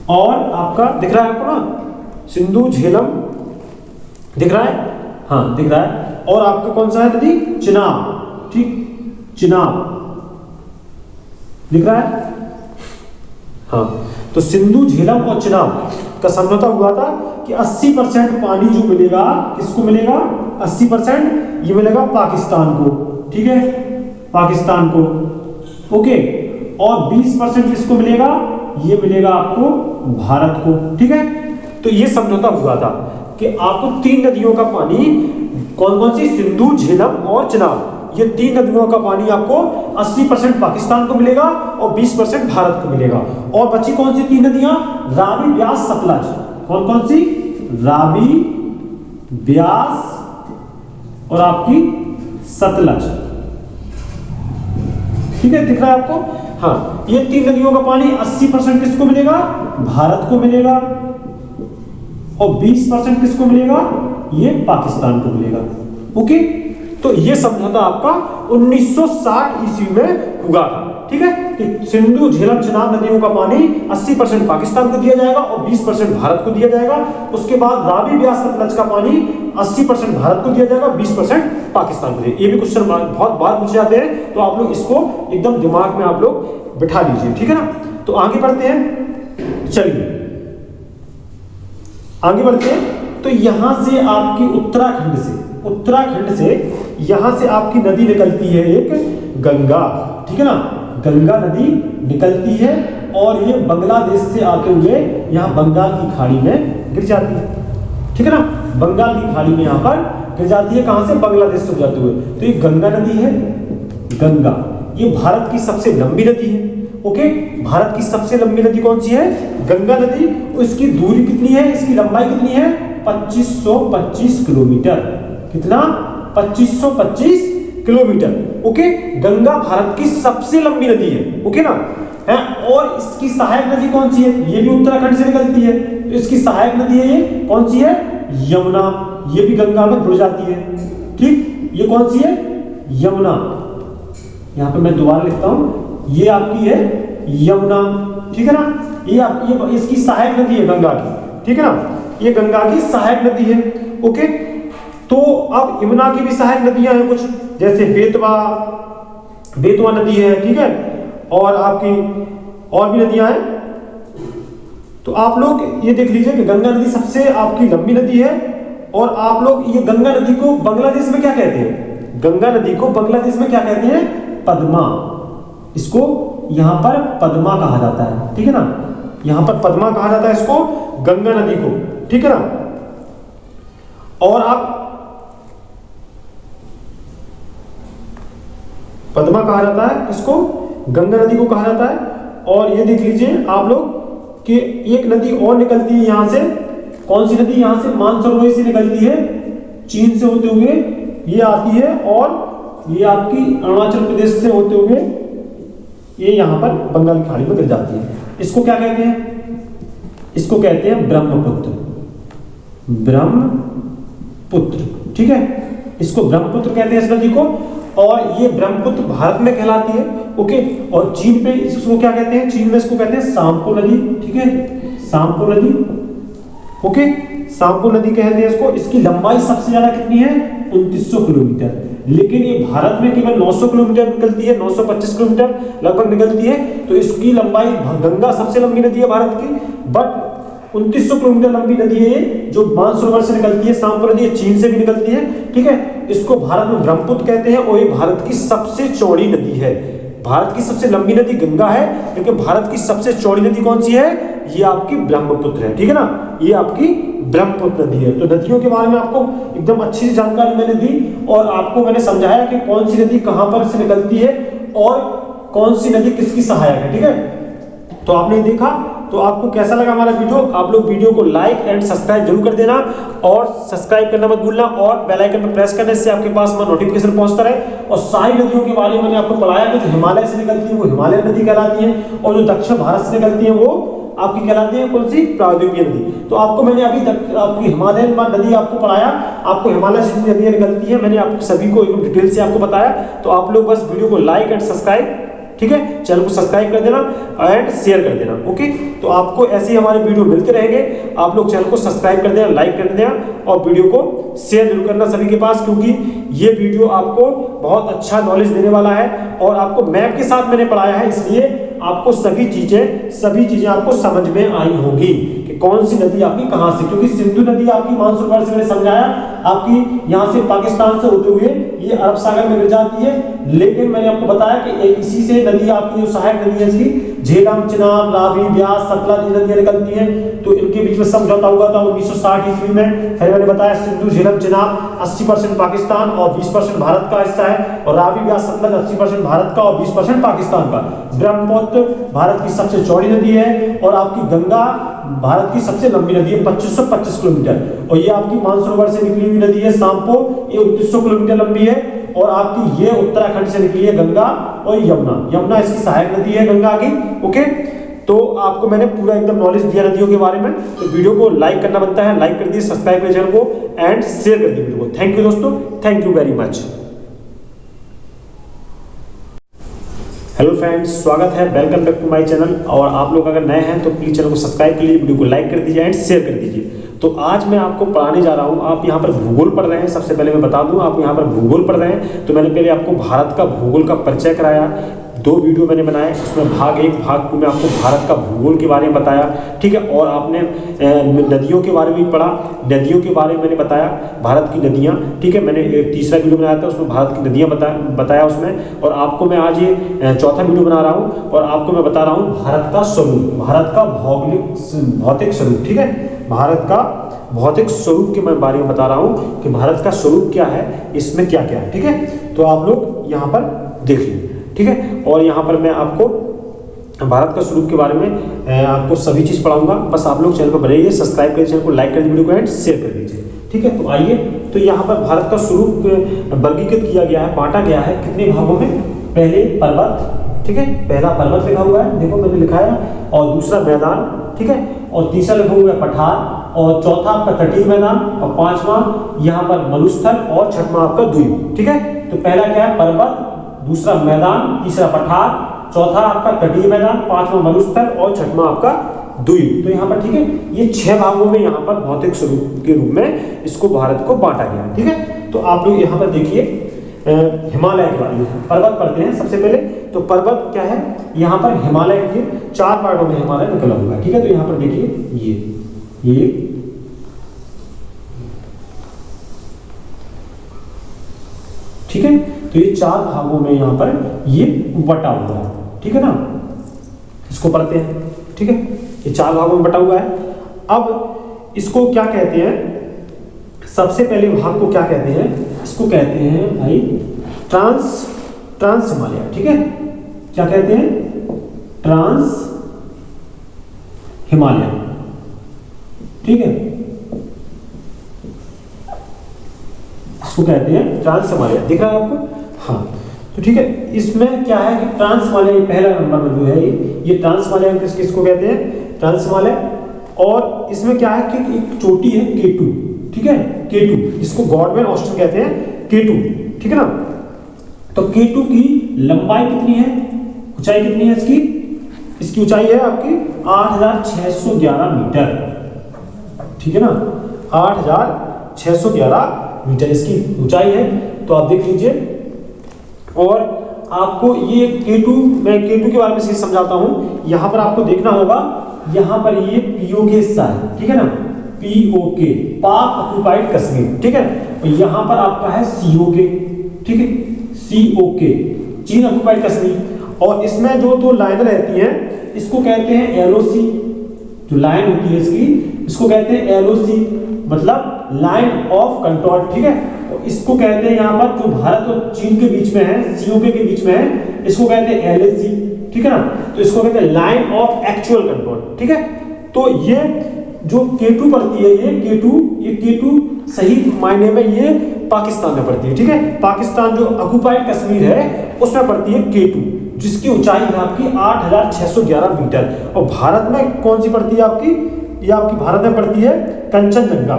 और आपका दिख रहा है आपको ना, सिंधु झेलम दिख रहा है, हाँ दिख रहा है। और आपका कौन सा है नदी, चिनाब, ठीक, चिनाब दिख रहा है, हाँ। तो सिंधु झेलम और चिनाब का समझौता हुआ था कि 80% पानी जो मिलेगा किसको मिलेगा, 80% ये मिलेगा पाकिस्तान को, ठीक है, पाकिस्तान को, ओके। और 20% किसको मिलेगा, ये मिलेगा आपको भारत को, ठीक है। तो ये समझौता हुआ था कि आपको 3 नदियों का पानी, कौन कौन सी, सिंधु झेलम और चिनाब, ये 3 नदियों का पानी आपको 80% पाकिस्तान को मिलेगा और 20% भारत को मिलेगा। और बची कौन सी 3 नदियां, रावी, ब्यास, सतलज, कौन कौन सी, रावी, ब्यास और आपकी सतलज, ठीक है, दिख रहा है आपको, हाँ। ये 3 नदियों का पानी 80% किसको मिलेगा, भारत को मिलेगा और 20% किसको मिलेगा, ये पाकिस्तान को मिलेगा, ओके। तो ये समझौता आपका 1960 ईस्वी में हुआ था, ठीक है, कि सिंधु झेलम चिनाब नदियों का पानी 80% पाकिस्तान को दिया जाएगा और 20% भारत को दिया जाएगा। उसके बाद रावी, ब्यास, सतलज का पानी 80% भारत को दिया जाएगा, 20% पाकिस्तान को दिया। ये भी क्वेश्चन बहुत बार पूछे जाते हैं, तो आप लोग इसको एकदम दिमाग में आप लोग बिठा लीजिए, ठीक है ना। तो आगे बढ़ते हैं, चलिए आगे बढ़ते हैं। तो यहां से आपकी उत्तराखंड से यहां से आपकी नदी निकलती है एक गंगा, ठीक है ना, गंगा नदी निकलती है और ये बांग्लादेश से आते हुए यहां बंगाल की खाड़ी में गिर जाती है, ठीक है ना, बंगाल की खाड़ी में यहां पर गिर जाती है, कहां से, बांग्लादेश से जाते हुए। तो ये गंगा नदी है, गंगा, ये भारत की सबसे लंबी नदी है, ओके। भारत की सबसे लंबी नदी कौन सी है, गंगा नदी। इसकी दूरी कितनी है, इसकी लंबाई कितनी है, 2525 किलोमीटर, कितना, 2525 किलोमीटर, ओके। गंगा भारत की सबसे लंबी नदी है, ओके ना, है। और इसकी सहायक नदी कौन सी है, ये भी उत्तराखंड से निकलती है, तो इसकी सहायक नदी है, ये कौन सी है, यमुना, ये भी गंगा में जुड़ जाती है, ठीक। ये कौन सी है, यमुना, यहां पे मैं दोबारा लिखता हूं, ये आपकी है यमुना, ठीक है ना, ये इसकी सहायक नदी है गंगा की, ठीक है ना, ये गंगा की सहायक नदी है, ओके। तो अब यमुना की भी सहायक नदियां हैं कुछ, जैसे बेतवा नदी है, ठीक है, और आपकी और भी नदियां हैं। तो आप लोग ये देख लीजिए कि गंगा नदी सबसे आपकी लंबी नदी है। और आप लोग ये गंगा नदी को बांग्लादेश में क्या कहते हैं, गंगा नदी को बांग्लादेश में क्या कहते हैं, पद्मा, इसको यहां पर पद्मा कहा जाता है, ठीक है ना, यहां पर पद्मा कहा जाता है इसको, गंगा नदी को, ठीक है ना। और आप पद्मा कहा जाता है इसको, गंगा नदी को कहा जाता है। और ये देख लीजिए आप लोग कि एक नदी और निकलती है यहां से, कौन सी नदी, यहां से मानसरोवर से निकलती है, चीन से होते हुए ये आती है और ये आपकी अरुणाचल प्रदेश से होते हुए ये यहां पर बंगाल की खाड़ी में गिर जाती है। इसको क्या कहते हैं, इसको कहते हैं ब्रह्मपुत्र, ब्रह्मपुत्र, ठीक है, इसको ब्रह्मपुत्र कहते हैं इस नदी को। और ये ब्रह्मपुत्र भारत में कहलाती है, ओके। और चीन पे इसको क्या कहते हैं, चीन में इसको कहते हैं सांपो नदी, ठीक है, सांपो नदी, ओके, सांपो नदी कहते हैं इसको। इसकी लंबाई सबसे ज्यादा कितनी है, 2900 किलोमीटर, लेकिन ये भारत में केवल 900 किलोमीटर निकलती है, 925 किलोमीटर लगभग निकलती है। तो इसकी लंबाई, गंगा सबसे लंबी नदी है भारत की, बट 2900 किलोमीटर लंबी नदी है ये, जो मानसरोवर से निकलती है, सांपो नदी है, चीन से भी निकलती है, ठीक है। इसको भारत में ब्रह्मपुत्र कहते हैं और ये भारत की सबसे चौड़ी नदी है। भारत की सबसे लंबी नदी गंगा है, लेकिन भारत की सबसे चौड़ी नदी कौन सी है, ये आपकी ब्रह्मपुत्र है, ठीक है ना, ये आपकी ब्रह्मपुत्र नदी है। तो नदियों के बारे में आपको एकदम अच्छी सी जानकारी मैंने दी और आपको मैंने समझाया कि कौन सी नदी कहां पर से निकलती है और कौन सी नदी किसकी सहायक है, ठीक है। तो आपने देखा तो आपको कैसा लगा हमारा वीडियो, आप लोग वीडियो को लाइक एंड सब्सक्राइब जरूर कर देना और सब्सक्राइब करना मत भूलना और बेल आइकन पर प्रेस करने से आपके पास नोटिफिकेशन पहुंचता रहे। और सारी नदियों के बारे में मैंने आपको पढ़ाया कि जो हिमालय से निकलती है वो हिमालय नदी कहलाती है और जो दक्षिण भारत से निकलती है वो आपकी कहलाती है कौन सी, प्रायद्वीपीय नदी। तो आपको मैंने अभी तक आपकी हिमालयन नदी आपको पढ़ाया, आपको हिमालय से नदियां निकलती है मैंने आपको सभी को एकदम डिटेल से आपको बताया। तो आप लोग बस वीडियो को लाइक एंड सब्सक्राइब, ठीक है, चैनल को सब्सक्राइब कर देना एंड शेयर कर देना। ओके, तो आपको ऐसे ही हमारे वीडियो मिलते रहेंगे। आप लोग चैनल को सब्सक्राइब कर देना, लाइक कर देना और वीडियो को शेयर जरूर करना सभी के पास, क्योंकि ये वीडियो आपको बहुत अच्छा नॉलेज देने वाला है और आपको मैप के साथ मैंने पढ़ाया है, इसलिए आपको सभी चीजें आपको समझ में आई होंगी कि कौन सी नदी आपकी कहां से, क्योंकि सिंधु नदी आपकी मानसरोवर से मैंने समझाया आपकी यहां से पाकिस्तान से होते हुए ये अरब सागर में गिर जाती है। लेकिन मैंने आपको बताया कि इसी से नदी आपकी जो सहायक नदी है इसकी झेलम, चिनाब, रावी, ब्यास, सतलज नदियां निकलती हैं। तो इनके बीच में समझौता हुआ था 1960 ईस्वी में। फिर मैंने बताया सिंधु, झेलम, चिनाब 80% पाकिस्तान और 20% भारत का हिस्सा है और रावी, ब्यास, सतलज 80% भारत का और 20% पाकिस्तान का। ब्रह्मपुत्र भारत की सबसे चौड़ी नदी है और आपकी गंगा भारत की सबसे लंबी नदी है 2525 किलोमीटर और ये आपकी मानसरोवर से निकली हुई नदी है सांपो, ये 2900 किलोमीटर लंबी है और आपकी ये उत्तराखंड से निकली है गंगा और यमुना इसकी सहायक नदी है गंगा की। ओके, तो आपको मैंने पूरा एकदम नॉलेज दिया नदियों के बारे में। तो वीडियो को लाइक करना बनता है, लाइक कर दिए, सब्सक्राइब करिए चैनल को एंड शेयर कर दिए वीडियो को। थैंक यू दोस्तों, thank you very much. Hello friends, स्वागत है, welcome back to my channel. और आप लोग अगर नए हैं तो प्लीज चैनल को सब्सक्राइब कर लीजिए, वीडियो को लाइक कर दीजिए एंड शेयर कर दीजिए। तो आज मैं आपको पढ़ाने जा रहा हूं, आप यहाँ पर भूगोल पढ़ रहे हैं। सबसे पहले मैं बता दूं, आप यहाँ पर भूगोल पढ़ रहे हैं तो मैंने पहले आपको भारत का भूगोल का परिचय कराया। 2 वीडियो मैंने बनाए, उसमें भाग 1 भाग 2 में आपको भारत का भूगोल के बारे में बताया, ठीक है। और आपने नदियों के बारे में भी पढ़ा, नदियों के बारे में मैंने बताया, भारत की नदियाँ, ठीक है। मैंने एक तीसरा वीडियो बनाया था उसमें भारत की नदियाँ बताया उसमें। और आपको मैं आज ये चौथा वीडियो बना रहा हूँ और आपको मैं बता रहा हूँ भारत का स्वरूप, भारत का भौतिक स्वरूप, ठीक है। भारत का भौतिक स्वरूप के मैं बारे में बता रहा हूँ कि भारत का स्वरूप क्या है, इसमें क्या क्या है, ठीक है। तो आप लोग यहाँ पर देख लीजिए, ठीक है। और यहाँ पर मैं आपको भारत का स्वरूप के बारे में आपको सभी चीज़ पढ़ाऊंगा। बस आप लोग चैनल पर बने रहिए, सब्सक्राइब करिए, चैनल को लाइक कर दीजिए, वीडियो को एंड शेयर कर दीजिए, ठीक है। तो आइए, तो यहाँ पर भारत का स्वरूप वर्गीकृत किया गया है, बांटा गया है कितने भागों में। पहले पर्वत, ठीक है, पहला पर्वत लिखा हुआ है, देखो मैंने लिखा है, और दूसरा मैदान, ठीक है, और तीसरा लिखा हुआ है पठार, और चौथा आपका तटीय मैदान, और 5वां यहाँ पर मरुस्थल, और 6वां आपका द्वीप, ठीक है। तो पहला क्या है, पर्वत, दूसरा मैदान, तीसरा पठार, चौथा आपका तटीय मैदान, 5वां मरुस्थल और 6वां आपका द्वीप। तो यहाँ पर, ठीक है, ये 6 भागों में यहाँ पर भौतिक स्वरूप के रूप में इसको भारत को बांटा गया, ठीक है। तो आप लोग यहाँ पर देखिए हिमालय के बारे में पर्वत पढ़ते हैं सबसे पहले। तो पर्वत क्या है, यहाँ पर हिमालय के 4 पार्टों में हिमालय निकला हुआ है, ठीक है। तो यहाँ पर देखिए ये ठीक है। तो ये 4 भागों में यहाँ पर ये बटा हुआ है, ठीक है ना, इसको पढ़ते हैं, ठीक है। ये 4 भागों में बटा हुआ है। अब इसको क्या कहते हैं, सबसे पहले भाग को क्या कहते हैं, इसको कहते हैं भाई ट्रांस हिमालय, ठीक है। क्या कहते हैं, ट्रांस हिमालय, ठीक है, इसको कहते हैं ट्रांस हिमालय। दिख रहा है आपको, हाँ। तो ठीक है, इसमें क्या है कि ट्रांस हिमालय पहला नंबर में जो है ये ट्रांस हिमालय किसको कहते हैं, ट्रांस हिमालय। और इसमें क्या है कि एक चोटी है K2, ठीक है, K2, इसको गॉडमैन ऑस्टिन कहते हैं, K2, ठीक है ना। तो K2 की लंबाई कितनी है, ऊंचाई कितनी है इसकी ऊंचाई है आपकी 8611 मीटर, ठीक है ना, 8611 मीटर इसकी ऊंचाई है। तो आप देख लीजिए। और आपको ये K2, मैं K2 के बारे में समझाता हूं। यहां पर आपको देखना होगा, यहां पर ये POK हिस्सा है, ठीक है ना, POK, पाक ऑक्युपाइड कश्मीर, ठीक है। और यहां पर आपका है COK, ठीक है, COK, चीन ऑक्युपाइड कश्मीर। और इसमें जो 2 लाइन रहती हैं इसको कहते हैं LOC, जो लाइन होती है इसको कहते हैं LOC, मतलब लाइन ऑफ कंट्रोल, ठीक है। तो इसको कहते हैं यहाँ पर जो भारत और चीन के बीच में है, COK के बीच में है, इसको कहते हैं LAC, ठीक है ना। तो इसको कहते हैं लाइन ऑफ एक्चुअल कंट्रोल, ठीक है। तो ये जो K2 पड़ती है, ये K2 सही मायने में ये पाकिस्तान में पड़ती है, ठीक है। पाकिस्तान जो ऑक्युपाइड कश्मीर है उसमें पड़ती है K2, जिसकी ऊंचाई है आपकी 8611 मीटर। और भारत में कौन सी पड़ती है आपकी, ये आपकी भारत में पड़ती है कंचनजंगा,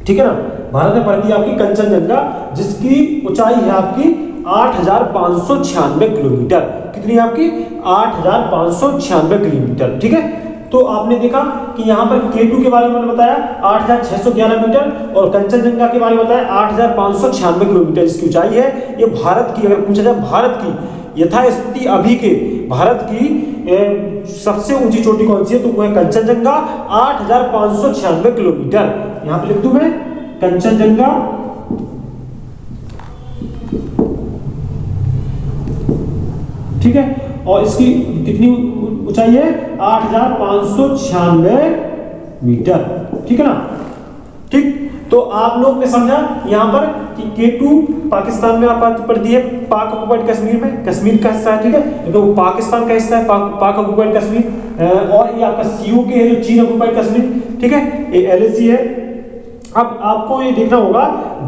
ठीक है ना। भारत में पड़ती है आपकी कंचनजंगा, जिसकी ऊंचाई है आपकी 8596 किलोमीटर। कितनी है आपकी 8596 किलोमीटर, ठीक है। तो आपने देखा कि यहाँ पर K2 के बारे में बताया 8611 मीटर और कंचनजंगा के बारे में बताया 8596 किलोमीटर इसकी ऊंचाई है। ये भारत की, अगर पूछा जाए भारत की यथास्थिति अभी के भारत की सबसे ऊंची चोटी कौन सी है, तो वो है कंचनजंगा 8596 किलोमीटर। यहाँ पे लिख दूं मैं कंचनजंगा, ठीक है। और इसकी कितनी ऊंचाई है 8596 मीटर, ठीक है ना। ठीक, तो आप लोग ने समझा यहाँ पर कि K2 पाकिस्तान में आप पड़ती है, पाक ऑक्युपाइड कश्मीर में, कश्मीर का हिस्सा है, ठीक है। तो पाकिस्तान का हिस्सा है पाक ऑक्युपाइड कश्मीर, और ये आपका COK है जो चीन ऑक्युपाइड कश्मीर, ठीक है। ये LAC है। अब आपको ये देखना होगा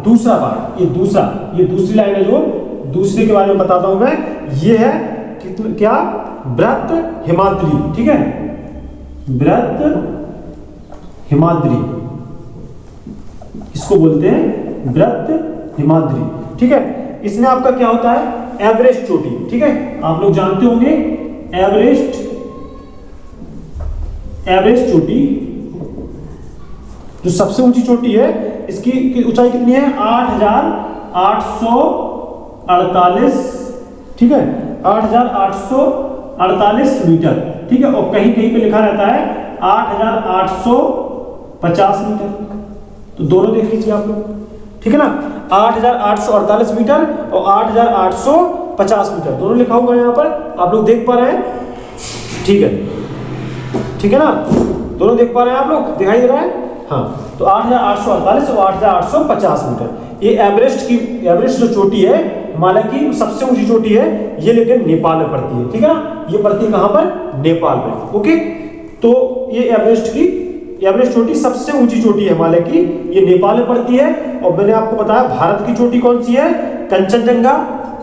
दूसरा भाग, ये दूसरी लाइन है, जो दूसरे के बारे में बताता हूं मैं। ये है क्या, ब्रत हिमाद्री, ठीक है। ब्रत हिमाद्री इसको बोलते हैं, ब्रत हिमाद्री, ठीक है। इसमें आपका क्या होता है, एवरेस्ट चोटी, ठीक है। आप लोग जानते होंगे एवरेस्ट चोटी जो सबसे ऊंची चोटी है, इसकी ऊंचाई कितनी है 8848, ठीक है, 8848 मीटर, ठीक है। और कहीं कहीं पे लिखा रहता है 8850 मीटर। तो दोनों देख लीजिए आप लोग, ठीक है ना। 8848 मीटर और 8850 मीटर दोनों लिखा हुआ है यहाँ पर, आप लोग देख पा रहे हैं, ठीक है ना। दोनों देख पा रहे हैं आप लोग, दिखाई दे रहा है, हाँ। तो 8848 और 8850 मीटर ये एवरेस्ट जो चोटी है हिमालय की सबसे ऊंची चोटी है, ये लेकिन नेपाल में पड़ती है, ठीक है ना। ये पड़ती है कहां पर, नेपाल में, ओके। तो ये एवरेस्ट चोटी सबसे ऊंची चोटी है हिमालय की, ये नेपाल में पड़ती है। और मैंने आपको बताया भारत की चोटी कौन सी है, कंचनजंगा,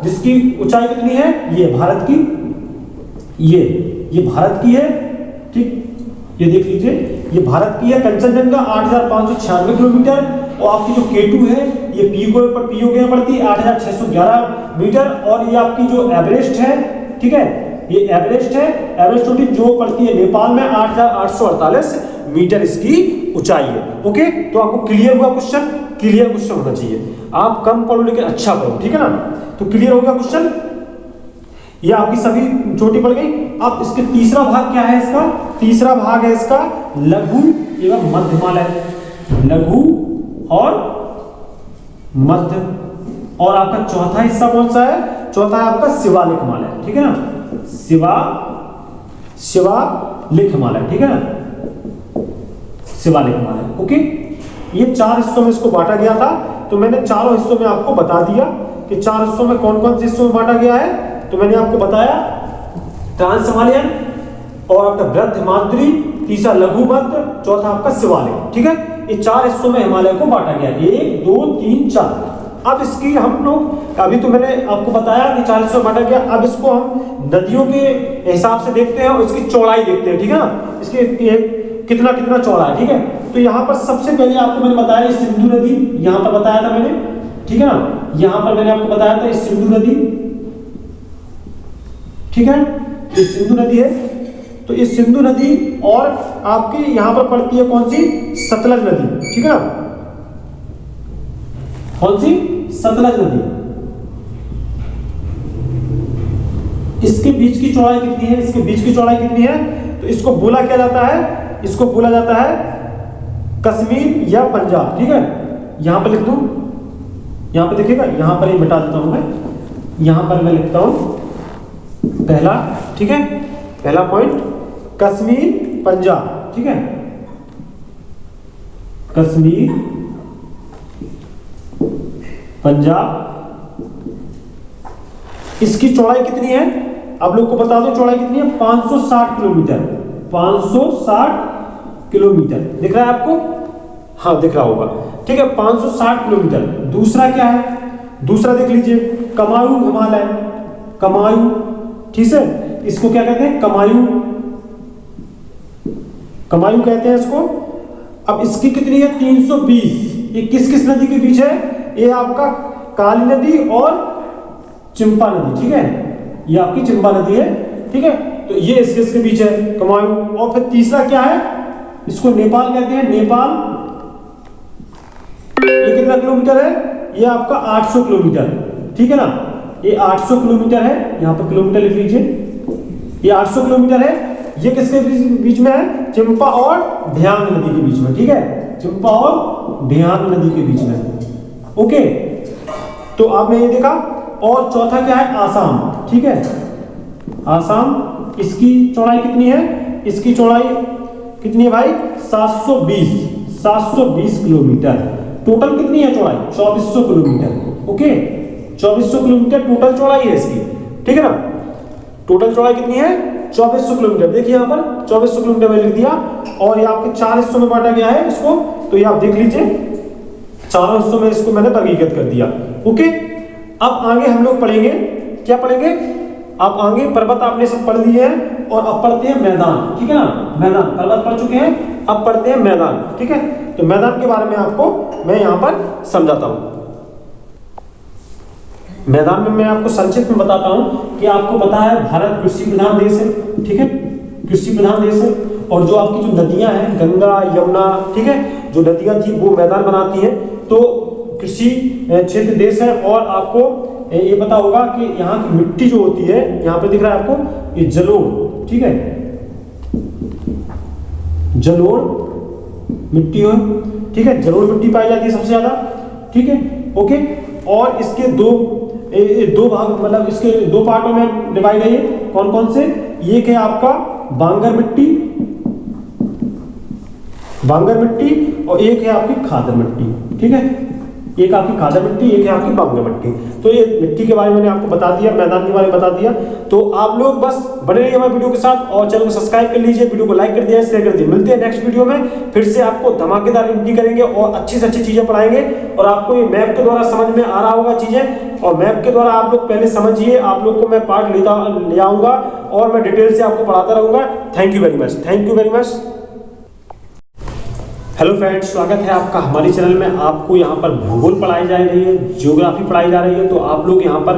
जिसकी ऊंचाई कितनी है, ये भारत की, ये भारत की है, ठीक। ये देख लीजिए, ये भारत की है कंचनजंगा 8596 किलोमीटर। और आपकी जो K2 है ये POK में पड़ती है 8611 मीटर। और ये आपकी जो एवरेस्ट है, ठीक है, ये एवरेस्ट चोटी जो पड़ती है नेपाल में 8848 मीटर इसकी ऊंचाई है, ओके। तो आपको क्लियर हुआ क्वेश्चन, क्लियर क्वेश्चन होना चाहिए। आप कम पढ़ो लेकिन अच्छा पढ़ो, ठीक है ना। तो क्लियर हो गया क्वेश्चन, ये आपकी सभी चोटी पड़ गई। अब इसके तीसरा भाग क्या है, इसका तीसरा भाग है इसका लघु एवं मध्य हिमालय, लघु और मध्य। और आपका चौथा हिस्सा कौन सा है, चौथा है आपका शिवालिक हिमालय, ठीक है ना। शिवालिक हिमालय, ठीक है ना, शिवालिक हिमालय, ओके। ये 4 हिस्सों में इसको बांटा गया था। तो मैंने चारों हिस्सों में आपको बता दिया कि 4 हिस्सों में कौन कौन से हिस्सों में बांटा गया है। तो मैंने आपको बताया ट्रांस हिमालयन और आपका ब्रत हिमाद्री, तीसरा लघु मध्य, चौथा आपका शिवालिक, ठीक है। ये 4 हिस्सों में हिमालय को बांटा गया, 1 2 3 4। अब इसकी हम लोग, अभी तो मैंने आपको बताया कि 4 हिस्सों में बांटा गया। अब इसको हम नदियों के हिसाब से देखते हैं और इसकी चौड़ाई देखते हैं, ठीक है ना। इसके कितना चौड़ा है, ठीक है। तो यहाँ पर सबसे पहले आपको मैंने बताया सिंधु नदी, यहाँ पर बताया था मैंने, ठीक है ना। यहाँ पर मैंने आपको बताया था सिंधु नदी, ठीक है, ये सिंधु नदी है। तो ये सिंधु नदी और आपकी यहां पर पड़ती है कौन सी, सतलज नदी, ठीक है ना। कौन सी, सतलज नदी। इसके बीच की चौड़ाई कितनी है, इसके बीच की चौड़ाई कितनी है, तो इसको बोला क्या जाता है, इसको बोला जाता है कश्मीर या पंजाब, ठीक है। यहां पर लिख दूं, यहां पर देखिएगा, यहां पर ही मिटा देता हूं मैं, यहां पर मैं लिखता हूं पहला, ठीक है, पहला पॉइंट कश्मीर पंजाब, ठीक है, कश्मीर पंजाब। इसकी चौड़ाई कितनी है, आप लोग को बता दो चौड़ाई कितनी है, 560 किलोमीटर। 560 किलोमीटर दिख रहा है आपको? हाँ दिख रहा होगा, ठीक है, 560 किलोमीटर। दूसरा क्या है, दूसरा देख लीजिए, कमायू हिमालय। कमायू, ठीक है, इसको क्या कहते हैं, कमायू, कमायू कहते हैं इसको। अब इसकी कितनी है, 320। ये किस किस नदी के बीच है, ये आपका काली नदी और चिंपा नदी, ठीक है, ये आपकी चिंपा नदी है, ठीक है, तो ये इसके बीच है कमायू। और फिर तीसरा क्या है, इसको नेपाल कहते हैं, नेपाल। ये कितना किलोमीटर है, ये आपका 800 किलोमीटर, ठीक है ना, ये 800 किलोमीटर है, यहां पर किलोमीटर लिख लीजिए, ये 800 किलोमीटर है। ये किसके बीच में है, चिंपा और ध्यांग नदी के बीच में, ठीक है, चिंपा और ध्यांग नदी के बीच में। ओके, तो आपने ये देखा। और चौथा क्या है, आसाम, ठीक है, आसाम। इसकी चौड़ाई कितनी है, इसकी चौड़ाई कितनी है भाई, 720 किलोमीटर। टोटल कितनी है चौड़ाई, 2400 किलोमीटर। ओके, 2400 किलोमीटर टोटल चौड़ाई है इसकी, ठीक है ना। टोटल चौड़ाई कितनी है, 2400 किलोमीटर। देखिए यहाँ पर 2400 किलोमीटर मैंने लिख दिया, और ये आपके 4 हिस्सों में बांटा गया है इसको, तो ये आप देख लीजिए, 4 हिस्सों में इसको मैंने वर्गीकृत कर दिया। ओके, अब आगे हम लोग पढ़ेंगे, क्या पढ़ेंगे, आप आगे पर्वत आपने सब पढ़ लिए हैं, और अब पढ़ते हैं मैदान, ठीक है ना। मैदान, पर्वत पढ़ चुके हैं, अब पढ़ते हैं मैदान, ठीक है। तो मैदान के बारे में आपको मैं यहां पर समझाता हूं। मैदान में मैं आपको संक्षिप्त में बताता हूं कि आपको पता है भारत कृषि प्रधान देश है, ठीक है, कृषि प्रधान देश है। और जो आपकी जो नदियां हैं, गंगा यमुना, ठीक है, जो नदियां थी वो मैदान बनाती हैं, तो कृषि क्षेत्र देश है। और आपको ये पता होगा कि यहाँ की मिट्टी जो होती है, यहाँ पे दिख रहा है आपको, ये जलोढ़, ठीक है, जलोढ़ मिट्टी हो, ठीक है, जलोढ़ मिट्टी पाई जाती है सबसे ज्यादा, ठीक है। ओके, और इसके दो भाग, मतलब इसके 2 पार्टों में डिवाइड है ये, कौन कौन से, एक है आपका बांगर मिट्टी, बांगर मिट्टी, और एक है आपकी खादर मिट्टी, ठीक है, एक आपकी खादर मिट्टी, एक है आपकी बांगर मिट्टी। तो ये मिट्टी के बारे में मैंने आपको बता दिया, मैदान के बारे में बता दिया। तो आप लोग बस बने रहिए हमारे वीडियो के साथ, और चैनल को सब्सक्राइब कर लीजिए, वीडियो को लाइक कर दिया, शेयर कर दिया। मिलते हैं नेक्स्ट वीडियो में, फिर से आपको धमाकेदार एंट्री करेंगे और अच्छी से अच्छी चीजें पढ़ाएंगे। और आपको ये मैप के द्वारा समझ में आ रहा होगा चीजें, और मैप के द्वारा आप लोग पहले समझिए, आप लोग को मैं पार्ट ले आऊंगा और मैं डिटेल से आपको पढ़ाता रहूंगा। Thank you very much, thank you very much. Hello friends, स्वागत है आपका हमारे चैनल में। आपको यहाँ पर भूगोल पढ़ाई जा रही है, ज्योग्राफी पढ़ाई जा रही है, तो आप लोग यहाँ पर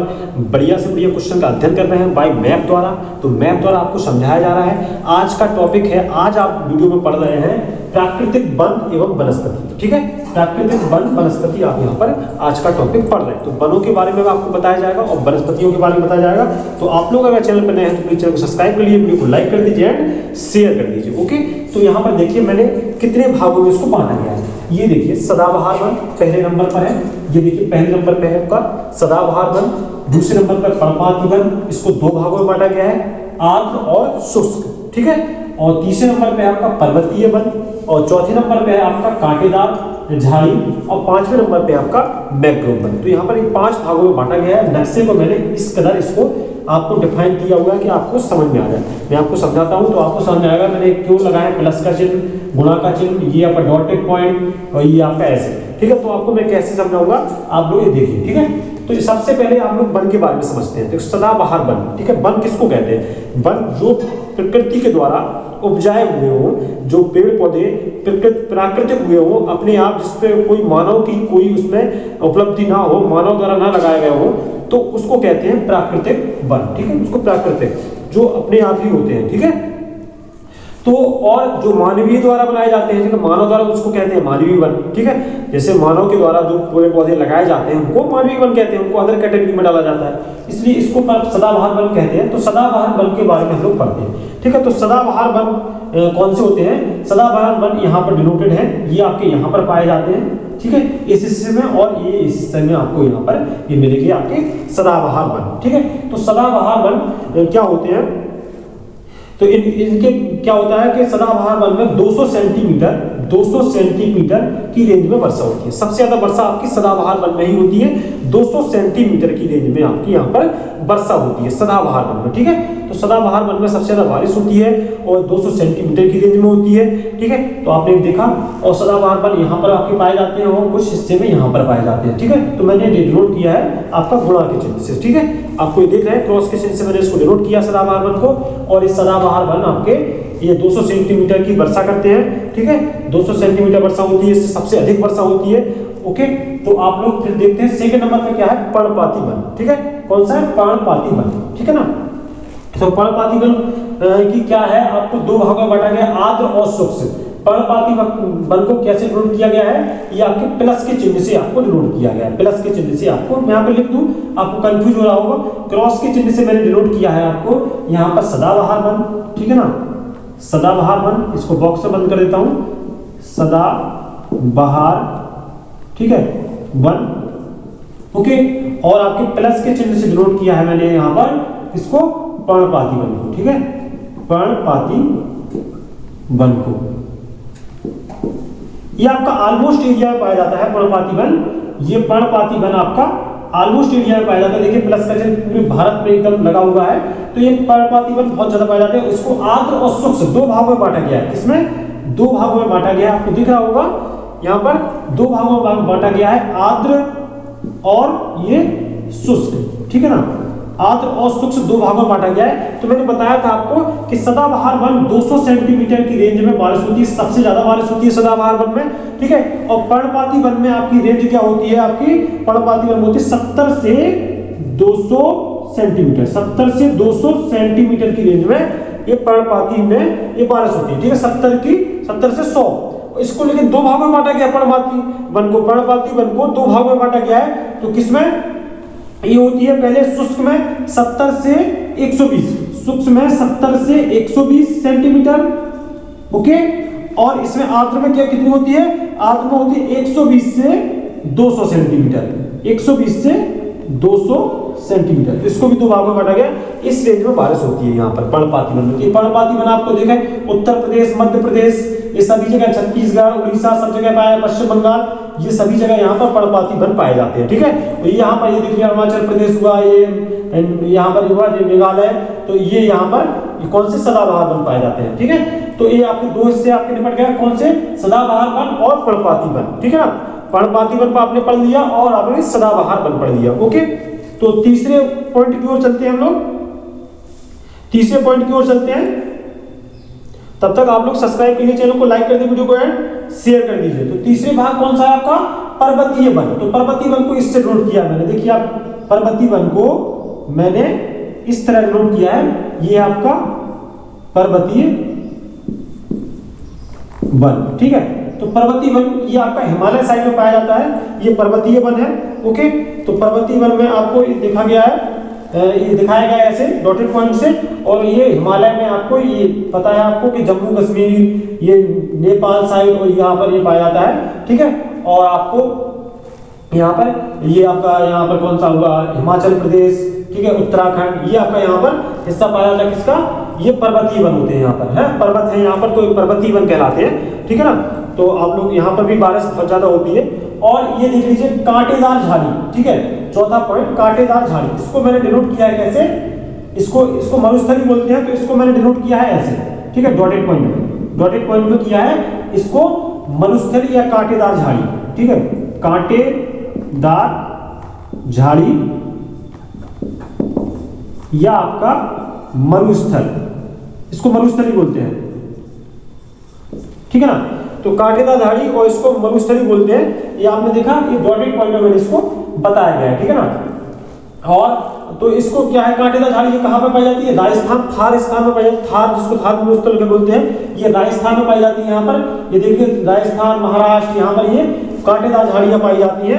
बढ़िया से बढ़िया क्वेश्चन का अध्ययन कर रहे हैं बाय मैप द्वारा। तो मैप द्वारा आपको समझाया जा रहा है। आज का टॉपिक है, आज आप वीडियो में पढ़ रहे हैं प्राकृतिक वन एवं वनस्पति, ठीक है, प्राकृतिक वन वनस्पति आप यहाँ पर आज का टॉपिक पढ़ रहे हैं। तो वनों के बारे में आपको बताया जाएगा और वनस्पतियों के बारे में बताया जाएगा। तो आप लोग अगर चैनल पर नए हैं तो प्लीज चैनल को सब्सक्राइब कर लीजिए, वीडियो को लाइक कर दीजिए एंड शेयर कर दीजिए। ओके, तो यहाँ पर देखिए मैंने कितने भागों में इसको बांटा गया है। ये देखिए सदाबहार वन पहले नंबर पर है, ये देखिए पहले नंबर पे है आपका सदाबहार वन। दूसरे नंबर पर पर्णपाती वन, इसको 2 भागों में बांटा गया है, आर्द्र और शुष्क, ठीक है। और तीसरे नंबर पे आपका पर्वतीय वन, और चौथे नंबर पे है आपका कांटेदार झाड़ी, और 5वें नंबर पे आपका मैंग्रोव वन। तो यहाँ पर 5 भागों में बांटा गया है। नक्शे को मैंने इस कदर इसको आपको डिफाइन किया हुआ है कि आपको समझ में आ जाए। मैं आपको समझाता हूँ तो आपको समझ में आएगा मैंने क्यों लगाया प्लस का चिन्ह, गुणा का चिन्ह, ये आपका डॉटेड पॉइंट, और ये आपका ऐसे, ठीक है। तो आपको मैं कैसे समझाऊंगा, आप लोग ये देखिए, ठीक है। तो सबसे पहले आप लोग वन के बारे में समझते हैं। देखो सदाबहार वन, ठीक है, वन किसको कहते हैं, वन जो प्रकृति के द्वारा उपजाए हुए हो, जो पेड़ पौधे प्राकृतिक हुए हो अपने आप, जिसपे कोई मानव की कोई उसमें उपलब्धि ना हो, मानव द्वारा ना लगाए गए हो, तो उसको कहते हैं प्राकृतिक वन, ठीक है। उसको प्राकृतिक जो अपने आप ही होते हैं, ठीक है। तो और जो मानवीय द्वारा बनाए जाते हैं, मानव द्वारा, उसको कहते हैं मानवीय वन, ठीक है। जैसे मानव के द्वारा जो पेड़ पौधे लगाए जाते हैं उनको मानवीय वन कहते हैं, उनको अदर कैटेगरी में डाला जाता है, इसलिए इसको सदाबहार वन कहते हैं। तो सदाबहार वन के बारे में हम लोग पढ़ते हैं, ठीक है। तो सदाबहार वन कौन से होते हैं, सदाबहार वन यहाँ पर डिनोटेड है, ये आपके यहाँ पर पाए जाते हैं, ठीक है, इस हिस्से में, और ये इस हिस्से में आपको यहाँ पर ये मिलेगी आपके सदाबहार वन, ठीक है। तो सदाबहार वन क्या होते हैं, तो इनके क्या होता है कि सदाबहार वन में 200 सेंटीमीटर 200 सेंटीमीटर की रेंज में वर्षा होती है। सबसे ज्यादा वर्षा आपकी सदाबहार वन में ही होती है, 200 सेंटीमीटर की रेंज में आपकी यहाँ पर वर्षा होती है सदाबहार वन में, ठीक है। तो सदाबहार वन में सबसे ज्यादा बारिश होती है और 200 सेंटीमीटर की रेंज में होती है, ठीक है। तो आपने देखा, और सदाबहार वन यहाँ पर आपके पाए जाते हैं और कुछ हिस्से में यहाँ पर पाए जाते हैं, ठीक है। तो मैंने डिनोट किया है आपका गुणा के चिन्ह से, ठीक है। आपको ये देख रहे हैं क्रॉस के चिन्ह से मैंने इसको डिनोट किया सदाबहार वन को, और इस सदाबहार वन आपके ये 200 सेंटीमीटर की वर्षा करते हैं, ठीक है। 200 सेंटीमीटर वर्षा होती है, इससे सबसे अधिक वर्षा होती है, ओके। तो आप लोग फिर देखते हैं सेकंड नंबर पे क्या है, पर्णपाती वन, ठीक है। कौन सा है, पर्णपाती वन, ठीक है ना। तो पर्णपाती वन की क्या है, आपको दो भागों में बांटा गया, आर्द्र और शुष्क। पर्णपाती वन को कैसे डिनोट किया गया है, ये आपके प्लस के चिन्ह से आपको डिनोट किया गया है, प्लस के चिन्ह से। आपको मैं यहाँ पे लिख दूं, आपको कंफ्यूज हो रहा होगा, क्रॉस के चिन्ह से मैंने डिनोट किया है आपको यहाँ पर सदाबहार वन, ठीक है ना, सदाबहार वन। इसको बॉक्स में बंद कर देता हूं, सदाबहार, ठीक है, वन, ओके। और आपके प्लस के चिन्ह से डिनोट किया है मैंने यहाँ पर इसको पर्णपाती वन को, ठीक है, पर्णपाती वन को। ये आपका ऑलमोस्ट एरिया में पाया जाता है पर्णपाती वन। ये पर्णपाती वन आपका ऑलमोस्ट एरिया में पाया जाता है। देखिए प्लस का चिन्ह पूरे भारत में एकदम लगा हुआ है। तो ये पर्णपाती वन बहुत ज्यादा पाया जाता है। इसको आर्द्र और शुष्क दो भागों में बांटा गया है। इसमें दो भागों में बांटा गया है, आपको दिख रहा होगा यहाँ पर दो भागों में बांटा गया है, आर्द्र और ये शुष्क, ठीक है ना। आर्द्र और शुष्क दो भागों में बांटा गया है। तो मैंने बताया था आपको कि सदाबहार वन 200 सेंटीमीटर की रेंज में बारिश होती है, सबसे ज्यादा बारिश होती है सदाबहार वन में, ठीक है। और पर्णपाती वन में आपकी रेंज क्या होती है, आपकी पर्णपाती वन में होती है 70 से 200 सेंटीमीटर, 70 से 200 सेंटीमीटर की रेंज में ये पर्णपाती में ये बारिश होती है, ठीक है। 70 से 100। इसको लेकिन दो भागों में बांटा गया पर्णपाती वन को, पर्णपाती वन को दो भागों में बांटा गया है। तो किसमें ये होती है, पहले शुष्क में 70 से 120, शुष्क में 70 से 120 सेंटीमीटर, ओके। और इसमें आर्द्र में क्या कितनी होती है, आर्द्र में होती है 120 से 200 सेंटीमीटर, 120 से 200 सेंटीमीटर। इसको भी दो भागों में बांटा गया। इस रेंज में बारिश होती है यहाँ पर पर्णपाती वन में। पर्णपाती वन आपको देखा उत्तर प्रदेश, मध्य प्रदेश, ये सभी जगह, छत्तीसगढ़, उड़ीसा, सब जगह पाया, पश्चिम बंगाल, ये सभी जगह यहाँ पर पर्णपाती वन पाए जाते हैं, ठीक है। तो यहाँ पर ये देखिए अरुणाचल प्रदेश हुआ, ये यहाँ पर हुआ ये मेघालय, तो ये यहाँ पर कौन से सदाबहार वन पाए जाते हैं, ठीक है। तो ये आपके दो हिस्से आपके निपट गए, कौन से, सदाबहार वन और पर्णपाती वन, ठीक है ना। पर्णपाती वन पर आपने पढ़ लिया और आपने सदाबहार वन पढ़ लिया, ओके। तो तीसरे पॉइंट की ओर चलते हैं हम लोग, तीसरे पॉइंट की ओर चलते हैं। तब तक आप लोग सब्सक्राइब कीजिए चैनल को, लाइक कर दीजिए वीडियो को एंड शेयर कर दीजिए। तो तीसरे भाग कौन सा है आपका, पर्वतीय वन। तो पर्वतीय वन को इससे नोट किया मैंने, देखिए आप पर्वतीय वन को मैंने इस तरह नोट किया है, ये आपका पर्वतीय वन, ठीक है। तो पर्वतीय वन ये आपका हिमालय साइड में पाया जाता है, ये पर्वतीय वन है, ओके। तो पर्वतीय वन में आपको देखा गया है, ये दिखाया गया है ऐसे डॉटेड पॉइंट से। और ये हिमालय में आपको ये पता है आपको कि जम्मू कश्मीर, ये नेपाल साइड और यहाँ पर ये पाया जाता है, ठीक है। और आपको यहाँ पर ये आपका यहाँ पर कौन सा हुआ, हिमाचल प्रदेश, ठीक है, उत्तराखंड, ये आपका यहाँ पर हिस्सा पाया जाता है किसका, ये पर्वतीय वन होते हैं, यहाँ पर है पर्वत है यहाँ पर, तो पर्वतीय वन कहलाते हैं, ठीक है ना। तो आप लोग यहाँ पर भी बारिश बहुत ज्यादा होती है। और ये देख लीजिए कांटेदार झाड़ी, ठीक है, चौथा पॉइंट कांटेदार झाड़ी। इसको मैंने डिनोट किया है कैसे, इसको मरुस्थली बोलते हैं, तो इसको मैंने डिनोट किया है ऐसे, ठीक है, डॉटेड पॉइंट में, डॉटेड पॉइंट में किया है इसको मरुस्थली या कांटेदार झाड़ी, ठीक है, कांटेदार झाड़ी या आपका मरुस्थल, इसको मरुस्थली बोलते हैं, ठीक है ना। तो कांटेदार झाड़ी और इसको मरुस्थली बोलते हैं। ये आपने देखा, ये डॉटेड पॉइंट में मैंने इसको बताया गया है, ठीक है ना। और तो इसको क्या है, कांटेदार झाड़ी ये कहाँ पे पाई जाती है, राजस्थान, थार स्थान में पाई जाती है, थार जिसको थार मरुस्थल के बोलते हैं, ये राजस्थान में पाई जाती है। यहाँ पर ये देखिए राजस्थान, महाराष्ट्र, यहाँ पर ये कांटेदार झाड़ियां पाई जाती है,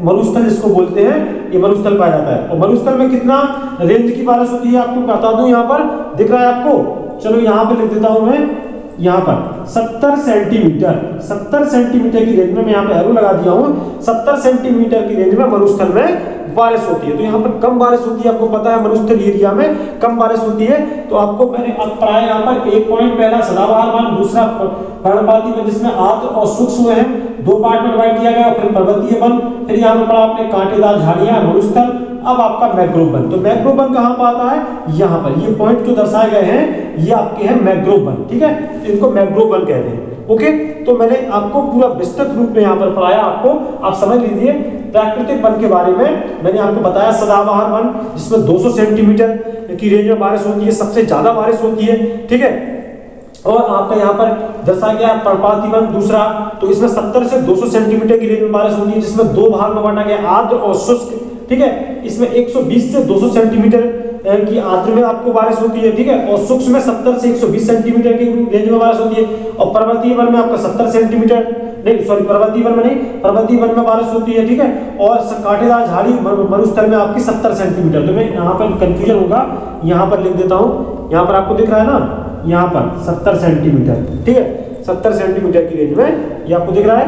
मरुस्थल जिसको बोलते हैं, ये मरुस्थल पाया जाता है। और मरुस्थल में कितना रेंज की बारिश होती है आपको बता दूं, यहाँ पर दिख रहा है आपको, चलो यहाँ पे लिख देता हूं मैं, यहाँ पर 70 सेंटीमीटर, 70 सेंटीमीटर की रेंज में मैं यहाँ पे एरो लगा दिया हूँ, 70 सेंटीमीटर की रेंज में मरुस्थल में बारिश होती है। तो यहाँ पर कम बारिश होती है, आपको पता है मरुस्थल एरिया में कम बारिश होती है। तो आपको मैंने अब पढ़ाया यहाँ पर एक पॉइंट, पहला सदाबहार वन, दूसरा पर्णपाती वन जिसमें आर्द्र और सूक्ष्म है, दो पार्ट में डिवाइड किया गया, फिर पर्वतीय वन, फिर यहाँ पर पढ़ा आपने कांटेदार झाड़ियां, मरुस्थल। अब आपका मैंग्रोव वन। तो मैंग्रोव वन कहां पर आता है? यहाँ पर। ये पॉइंट जो दर्शाए गए हैं ये आपके हैं मैंग्रोव वन, ठीक है, इनको मैंग्रोव वन कहते हैं। ओके, तो मैंने आपको पूरा विस्तृत रूप में यहाँ पर पढ़ाया, आपको आप समझ लीजिए। प्राकृतिक वन के बारे में मैंने आपको बताया, सदाबहार वन जिसमें 200 सेंटीमीटर की रेंज में बारिश होती है, सबसे ज्यादा बारिश होती है, ठीक है। और आपका यहाँ पर दर्शाया गया पर्णपाती वन दूसरा, तो इसमें 70 से 200 सेंटीमीटर की रेंज में बारिश होती है, जिसमें दो भाग में बांटा गया, आर्द्र और शुष्क, ठीक है। इसमें 120 से 200 सेंटीमीटर की आर्द्र में आपको बारिश होती है, ठीक है, और सूक्ष्म में 70 से 120 सेंटीमीटर की रेंज में बारिश होती है। और पर्वतीय वन में आपका 70 सेंटीमीटर नहीं, सॉरी, पर्वतीय वन में नहीं, पर्वतीय वन में बारिश होती है, ठीक है। और कांटेदार झाड़ी मरुस्थल में आपकी 70 सेंटीमीटर। तो मैं यहाँ पर कंफ्यूजन होगा, यहाँ पर लिख देता हूँ, यहाँ पर आपको दिख रहा है ना, यहाँ पर 70 सेंटीमीटर, ठीक है, 70 सेंटीमीटर की रेंज में ये आपको दिख रहा है,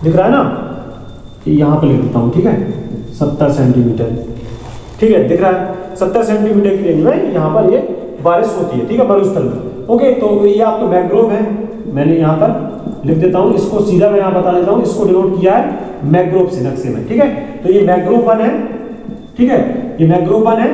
दिख रहा है ना, यहाँ पर लिख देता हूँ, ठीक है, 70 सेंटीमीटर, ठीक है, दिख रहा है 70 सेंटीमीटर की रेंज में यहाँ पर ये बारिश होती है, ठीक है, मरुस्थल में। ओके, तो ये आपको मैंग्रोव है, मैंने यहाँ पर लिख देता हूँ, इसको सीधा मैं यहाँ बता देता हूँ, इसको डिनोट किया है मैंग्रोव से नक्शे में, ठीक है। तो ये मैंग्रोव वन है, ठीक है, ये मैंग्रोव वन है।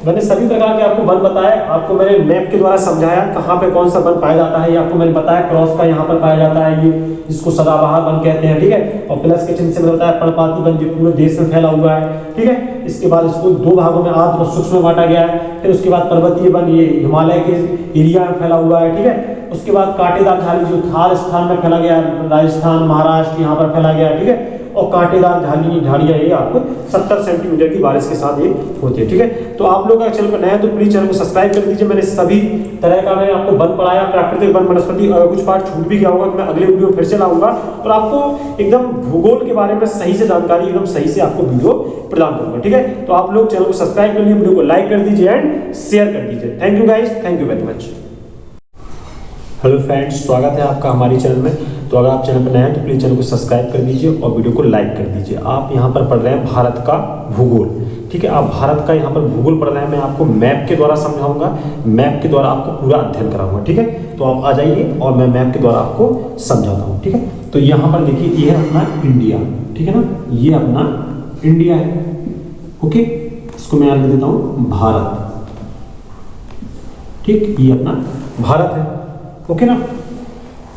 मैंने सभी प्रकार के आपको वन बताए, आपको मैंने मैप के द्वारा समझाया कहाँ पे कौन सा वन पाया जाता है, ये आपको मैंने बताया क्रॉस का यहाँ पर पाया जाता है, ये इसको सदाबहार वन कहते हैं, ठीक है। और प्लस के चिन्ह से मैंने बताया पर्णपाती वन जो पूरे देश में फैला हुआ है, ठीक है। इसके बाद इसको दो भागों में आर्द्र और सूक्ष्म में बांटा गया है। फिर उसके बाद पर्वतीय वन, ये हिमालय के एरिया में फैला हुआ है, ठीक है। उसके बाद कांटेदार झाड़ी जो थार स्थान में फैला गया, राजस्थान, महाराष्ट्र, यहाँ पर फैला गया, ठीक है। और कांटेदार झाड़ियां ये आपको 70 सेंटीमीटर की बारिश के साथ ये होती है, ठीक है। तो आप लोग अगर चैनल पर नए हैं तो प्लीज चैनल को सब्सक्राइब कर दीजिए। मैंने सभी तरह का मैंने आपको वन पढ़ाया, प्राकृतिक वन, वनस्पति, अगर कुछ पार्ट छूट भी गया होगा तो मैं अगले वीडियो में फिर से लाऊंगा और आपको एकदम भूगोल के बारे में सही से जानकारी, एकदम सही से आपको वीडियो प्रदान करूंगा, ठीक है। तो आप लोग चैनल को सब्सक्राइब कर लीजिए, वीडियो को लाइक कर दीजिए एंड शेयर कर दीजिए। Thank you guys, thank you very much. Hello friends, स्वागत है आपका हमारी चैनल में। तो अगर आप चैनल पर नए हैं तो प्लीज़ चैनल को सब्सक्राइब कर दीजिए और वीडियो को लाइक कर दीजिए। आप यहाँ पर पढ़ रहे हैं भारत का भूगोल, ठीक है, आप भारत का यहाँ पर भूगोल पढ़ रहे हैं। मैं आपको मैप के द्वारा समझाऊंगा, मैप के द्वारा आपको पूरा अध्ययन कराऊंगा, ठीक है। तो आप आ जाइए और मैं मैप के द्वारा आपको समझाता हूँ, ठीक है। तो यहाँ पर देखिए, ये है अपना इंडिया, ठीक है ना, ये अपना इंडिया है, ओके। इसको मैं यहाँ लिख देता हूँ भारत, ठीक, ये अपना भारत है, ओके ना।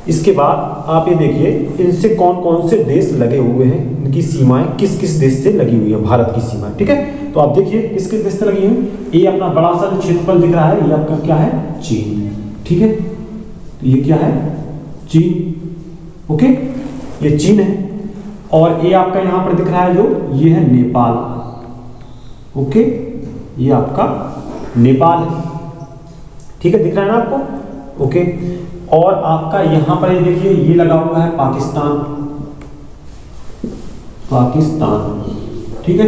इसके बाद आप ये देखिए, इनसे कौन कौन से देश लगे हुए हैं, इनकी सीमाएं किस किस देश से लगी हुई है, भारत की सीमाएं, ठीक है। तो आप देखिए किस किस देश से लगी हुई। ये अपना बड़ा सा जो क्षेत्रफल दिख रहा है, ये आपका क्या है, चीन, ठीक है। तो ये क्या है, चीन, ओके, ये चीन है। और ये आपका यहाँ पर दिख रहा है जो, ये है नेपाल, ओके, ये आपका नेपाल है, ठीक है, दिख रहा है ना आपको, ओके। और आपका यहां पर ये देखिए, ये लगा हुआ है पाकिस्तान, पाकिस्तान, ठीक है।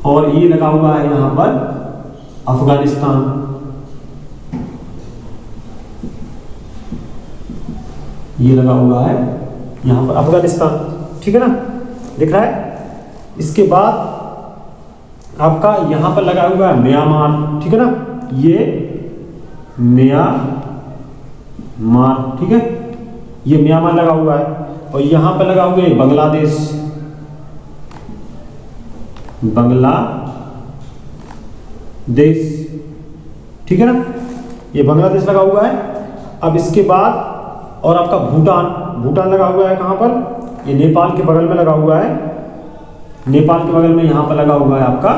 और ये लगा हुआ है यहां पर अफगानिस्तान, ये लगा हुआ है यहां पर अफगानिस्तान, ठीक है ना, दिख रहा है। इसके बाद आपका यहां पर लगा हुआ है म्यांमार, ठीक है ना, ये म्यांमार, ठीक है, ये म्यांमार लगा हुआ है। और यहां पर लगा हुआ है बांग्लादेश, बांग्लादेश, ठीक है ना, ये बांग्लादेश लगा हुआ है। अब इसके बाद और आपका भूटान, भूटान लगा हुआ है कहां पर, ये नेपाल के बगल में लगा हुआ है, नेपाल के बगल में यहां पर लगा हुआ है आपका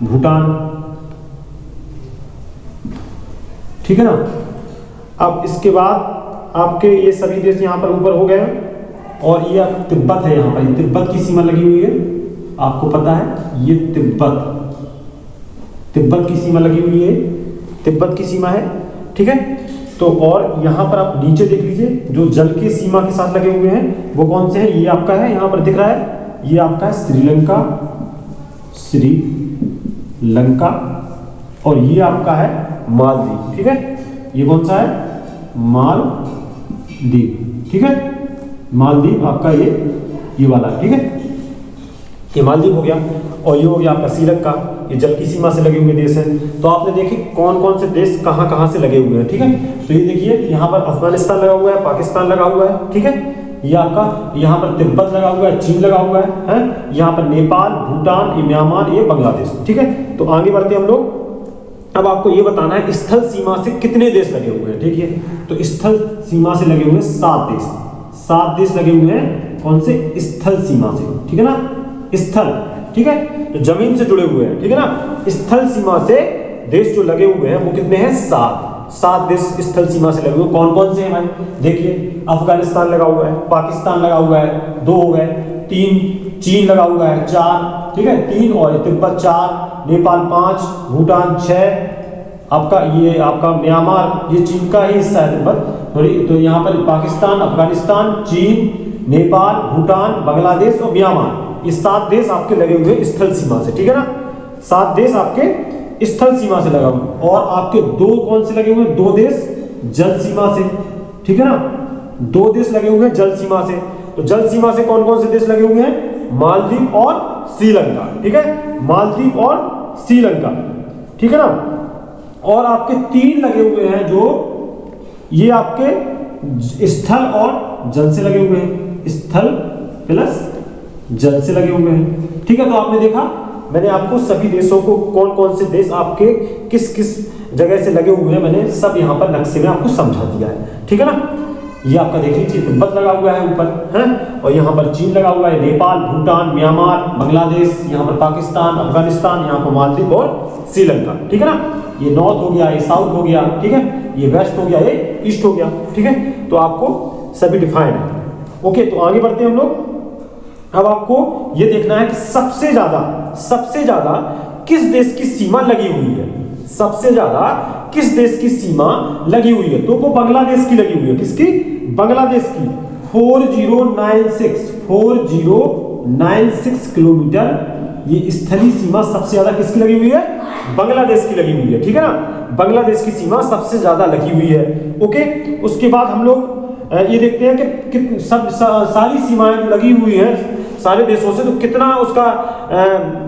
भूटान, ठीक है ना। अब इसके बाद आपके ये सभी देश यहाँ पर ऊपर हो गए। और ये तिब्बत है, यहाँ पर ये तिब्बत की सीमा लगी हुई है, आपको पता है, ये तिब्बत, तिब्बत की सीमा लगी हुई है, तिब्बत की सीमा है, ठीक है। तो और यहाँ पर आप नीचे देख लीजिए, जो जल की सीमा के साथ लगे हुए हैं वो कौन से हैं, ये आपका है, यहाँ पर दिख रहा है, ये आपका है श्रीलंका, श्रीलंका। और ये आपका है मालदीव, ठीक है, ये कौन सा है, मालदीव, ठीक है, मालदीव आपका ये वाला, ठीक है। ये मालदीव हो गया, और ये हो गया आपका श्रीलंका, ये जल की सीमा से लगे हुए देश हैं। तो आपने देखिए कौन कौन से देश कहाँ कहाँ से लगे हुए हैं, ठीक है। तो ये देखिए यहाँ पर अफगानिस्तान लगा हुआ है, पाकिस्तान लगा हुआ है, ठीक है। ये आपका यहाँ पर तिब्बत लगा हुआ है, चीन लगा हुआ है, यहाँ पर नेपाल, भूटान, ये म्यांमार, ये बांग्लादेश, ठीक है। तो आगे बढ़ते हम लोग। अब आपको ये बताना है स्थल सीमा से कितने देश लगे हुए हैं, ठीक है। तो स्थल सीमा से लगे हुए 7 देश, 7 देश लगे हुए हैं। कौन से? स्थल सीमा से, ठीक है ना, स्थल, ठीक है, तो जमीन से जुड़े हुए हैं, ठीक है ना। स्थल सीमा से देश जो लगे हुए हैं वो कितने हैं? 7 देश स्थल सीमा से लगे हुए। कौन कौन से हैं भाई? देखिए अफगानिस्तान लगा हुआ है, पाकिस्तान लगा हुआ है, 2 हो गए, 3 चीन लगा हुआ है, 4, ठीक है, 3 और तिब्बत 4, नेपाल 5, भूटान 6, आपका ये आपका म्यांमार, ये चीन का ही हिस्सा है तिब्बत। तो यहाँ पर पाकिस्तान, अफगानिस्तान, चीन, नेपाल, भूटान, बांग्लादेश और म्यांमार, ये 7 देश आपके लगे हुए स्थल सीमा से, ठीक है ना। 7 देश आपके स्थल सीमा से लगा हुआ, और आपके 2 कौन से लगे हुए? 2 देश जल सीमा से, ठीक है ना। 2 देश लगे हुए हैं जल सीमा से। तो जल सीमा से कौन कौन से देश लगे हुए हैं? मालदीव और श्रीलंका, ठीक है, मालदीव और श्रीलंका, ठीक है ना। और आपके 3 लगे हुए हैं जो ये आपके स्थल और जल से लगे हुए हैं, स्थल प्लस जल से लगे हुए हैं, ठीक है। तो आपने देखा, मैंने आपको सभी देशों को कौन कौन से देश आपके किस किस जगह से लगे हुए हैं मैंने सब यहाँ पर नक्शे में आपको समझा दिया है, ठीक है ना। ये आपका देख लीजिए तिब्बत लगा हुआ है ऊपर, है, और यहाँ पर चीन लगा हुआ है, नेपाल, भूटान, म्यांमार, बांग्लादेश, यहाँ पर पाकिस्तान, अफगानिस्तान, यहाँ पर मालदीव और श्रीलंका, ठीक है ना। ये नॉर्थ हो गया, ये साउथ हो गया, ठीक है, ये वेस्ट हो गया, ये ईस्ट हो गया, ठीक है। तो आपको सभी डिफाइन है, ओके। तो आगे बढ़ते हैं हम लोग। अब आपको ये देखना है कि सबसे ज्यादा किस देश की सीमा लगी हुई है, सबसे ज्यादा किस देश की सीमा लगी हुई है। तो वो बांग्लादेश की लगी हुई है। किसकी? बांग्लादेश की। 4096 किलोमीटर ये स्थलीय सीमा सबसे ज्यादा किसकी लगी हुई है? बांग्लादेश की लगी हुई है, ठीक है ना। बांग्लादेश की सीमा सबसे ज्यादा लगी हुई है, ओके। उसके बाद हम लोग ये देखते हैं कि सारी सीमाएं लगी हुई हैं सारे देशों से, तो कितना उसका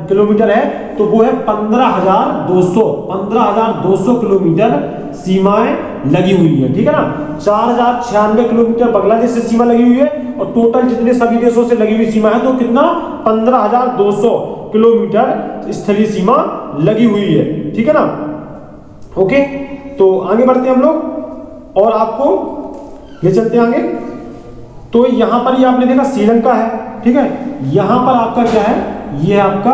किलोमीटर है? तो वो है 15,200 किलोमीटर सीमाएं लगी हुई है, ठीक है ना। 4,096 किलोमीटर बांग्लादेश से सीमा लगी हुई है, और टोटल जितने सभी देशों से लगी हुई सीमा है तो कितना? 15,200 किलोमीटर स्थलीय सीमा लगी हुई है, ठीक है ना, ओके। तो आगे बढ़ते हैं हम लोग, और आपको ये चलते आगे। तो यहां पर ये आपने देखा श्रीलंका है, ठीक है। यहां पर आपका क्या है? ये आपका,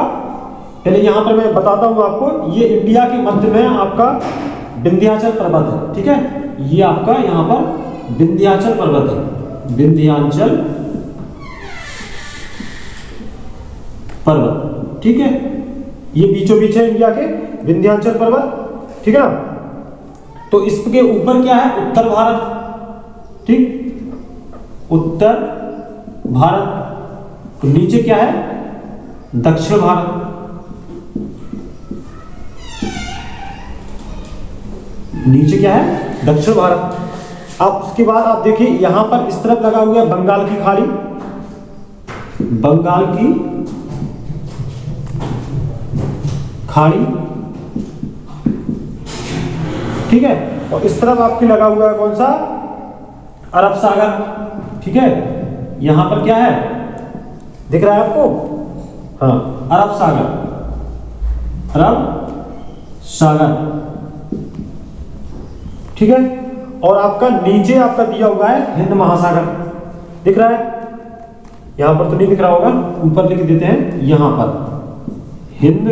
पहले यहां पर मैं बताता हूं आपको, ये इंडिया के मध्य में आपका विंध्याचल पर्वत है, ठीक है। ये आपका यहां पर विंध्याचल पर्वत है, विंध्याचल पर्वत, ठीक है। ये बीचों बीच है इंडिया के विंध्याचल पर्वत, ठीक है ना। तो इसके ऊपर क्या है? उत्तर भारत, ठीक, उत्तर भारत। तो नीचे क्या है? दक्षिण भारत, नीचे क्या है? दक्षिण भारत। अब उसके बाद आप देखिए यहां पर इस तरफ लगा हुआ है बंगाल की खाड़ी, बंगाल की खाड़ी, ठीक है। और इस तरफ आपके लगा हुआ है कौन सा? अरब सागर, ठीक है। यहां पर क्या है? दिख रहा है आपको? हाँ, अरब सागर, अरब सागर, ठीक है। और आपका नीचे आपका दिया हुआ है हिंद महासागर, दिख रहा है? यहां पर तो नहीं दिख रहा होगा, ऊपर लिख देते हैं यहां पर हिंद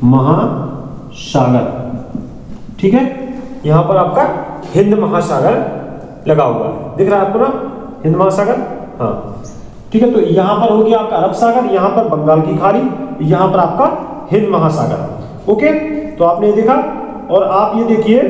महासागर, ठीक है। यहां पर आपका हिंद महासागर लगा हुआ है, दिख रहा है आपको ना, हिंद महासागर, हाँ, ठीक है। तो यहां पर हो गया आपका अरब सागर, यहां पर बंगाल की खाड़ी, यहां पर आपका हिंद महासागर, ओके। तो आपने देखा, और आप ये देखिए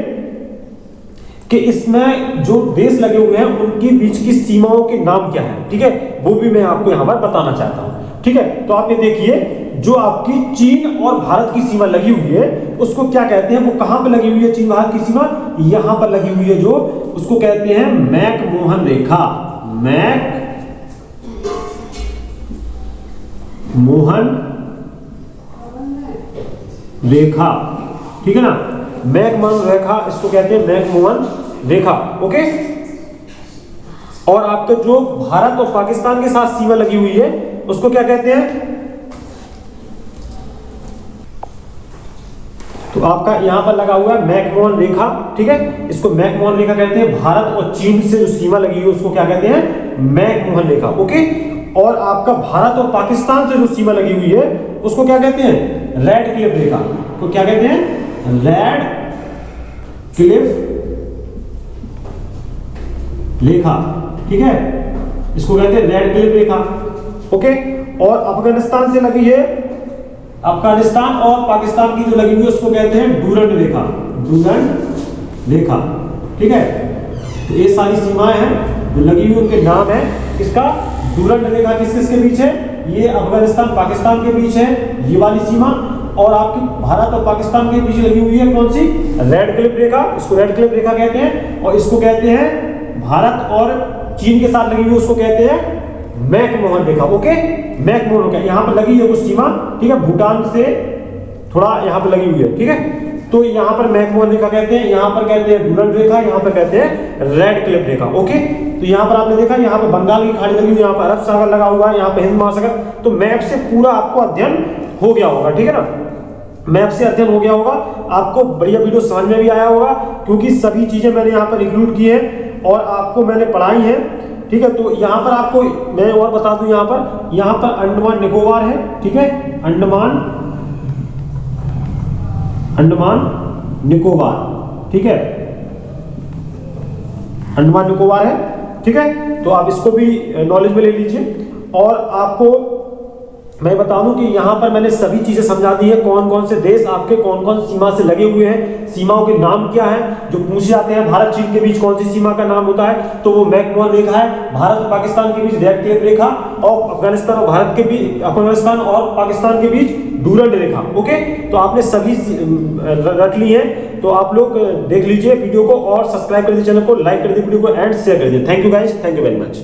कि इसमें जो देश लगे हुए हैं उनके बीच की सीमाओं के नाम क्या है, ठीक है, वो भी मैं आपको यहां पर बताना चाहता हूं, ठीक है। तो आप ये देखिए जो आपकी चीन और भारत की सीमा लगी हुई है उसको क्या कहते हैं? वो कहां पे लगी हुई है चीन भारत की सीमा? यहां पर लगी हुई है, जो उसको कहते हैं मैक मोहन रेखा, मैक मोहन रेखा, ठीक है ना, मैकमोहन रेखा, इसको कहते हैं मैकमोहन रेखा। ओके, और आपके जो भारत और पाकिस्तान के साथ सीमा लगी हुई है उसको क्या कहते हैं? तो आपका यहां पर लगा हुआ है मैकमोहन रेखा, ठीक है, इसको मैकमोहन रेखा कहते हैं। भारत और चीन से जो सीमा लगी हुई है उसको क्या कहते हैं? मैकमोहन रेखा। ओके, और आपका भारत और पाकिस्तान से जो सीमा लगी हुई है उसको क्या कहते हैं? रेड क्लिफ रेखा। तो क्या कहते हैं? रेड क्लिफ रेखा, ठीक है, इसको कहते हैं रेड क्लिफ रेखा। ओके, और अफगानिस्तान से लगी है, अफगानिस्तान और पाकिस्तान की जो लगी हुई है उसको कहते हैं डूरंड रेखा, डूरंड रेखा, ठीक है। तो ये सारी सीमाएं हैं जो लगी हुई, उनके नाम है। इसका डूरंड रेखा किस किस के बीच है? ये अफगानिस्तान पाकिस्तान के बीच है ये वाली सीमा, और आपकी भारत और पाकिस्तान के बीच लगी हुई है कौन सी? रेड क्लिफ रेखा, इसको रेड क्लिफ रेखा कहते हैं। और इसको कहते हैं भारत और चीन के साथ लगी हुई उसको कहते हैं मैकमोहन रेखा। ओके, मैकमोहन रेखा यहाँ पर लगी है कुछ सीमा, ठीक है, भूटान से थोड़ा यहाँ पर लगी हुई है, ठीक है। तो यहाँ पर मैकमोहन रेखा कहते हैं, यहाँ पर कहते हैं डूरंड रेखा, यहाँ पर कहते हैं रेड क्लिफ रेखा। ओके, तो यहाँ पर आपने देखा यहाँ पर बंगाल की खाड़ी लगी हुई, यहाँ पर अरब सागर लगा हुआ है, यहाँ पर हिंद महासागर। तो मैप से पूरा आपको अध्ययन हो गया होगा, ठीक है ना, मैप से अध्ययन हो गया होगा, आपको बढ़िया वीडियो समझ में भी आया होगा, क्योंकि सभी चीजें मैंने यहाँ पर इंक्लूड की है और आपको मैंने पढ़ाई है, ठीक है। तो यहाँ पर आपको मैं और बता दूं, यहाँ पर अंडमान निकोबार है, ठीक है, अंडमान निकोबार, ठीक है, अंडमान निकोबार है, ठीक है। तो आप इसको भी नॉलेज में ले लीजिए। और आपको मैं बता दूं कि यहाँ पर मैंने सभी चीजें समझा दी है, कौन कौन से देश आपके कौन कौन सीमा से लगे हुए हैं, सीमाओं के नाम क्या है जो पूछे जाते हैं। भारत चीन के बीच कौन सी सीमा का नाम होता है? तो वो मैकमोहन रेखा है। भारत और पाकिस्तान के बीच रेड क्लिफ रेखा, और अफगानिस्तान और भारत के बीच, अफगानिस्तान और पाकिस्तान के बीच डूरंड रेखा। ओके, तो आपने सभी रट ली है। तो आप लोग देख लीजिए वीडियो को और सब्सक्राइब कर दीजिए चैनल को, लाइक कर दीजिए वीडियो को एंड शेयर कर दीजिए। Thank you guys, thank you very much.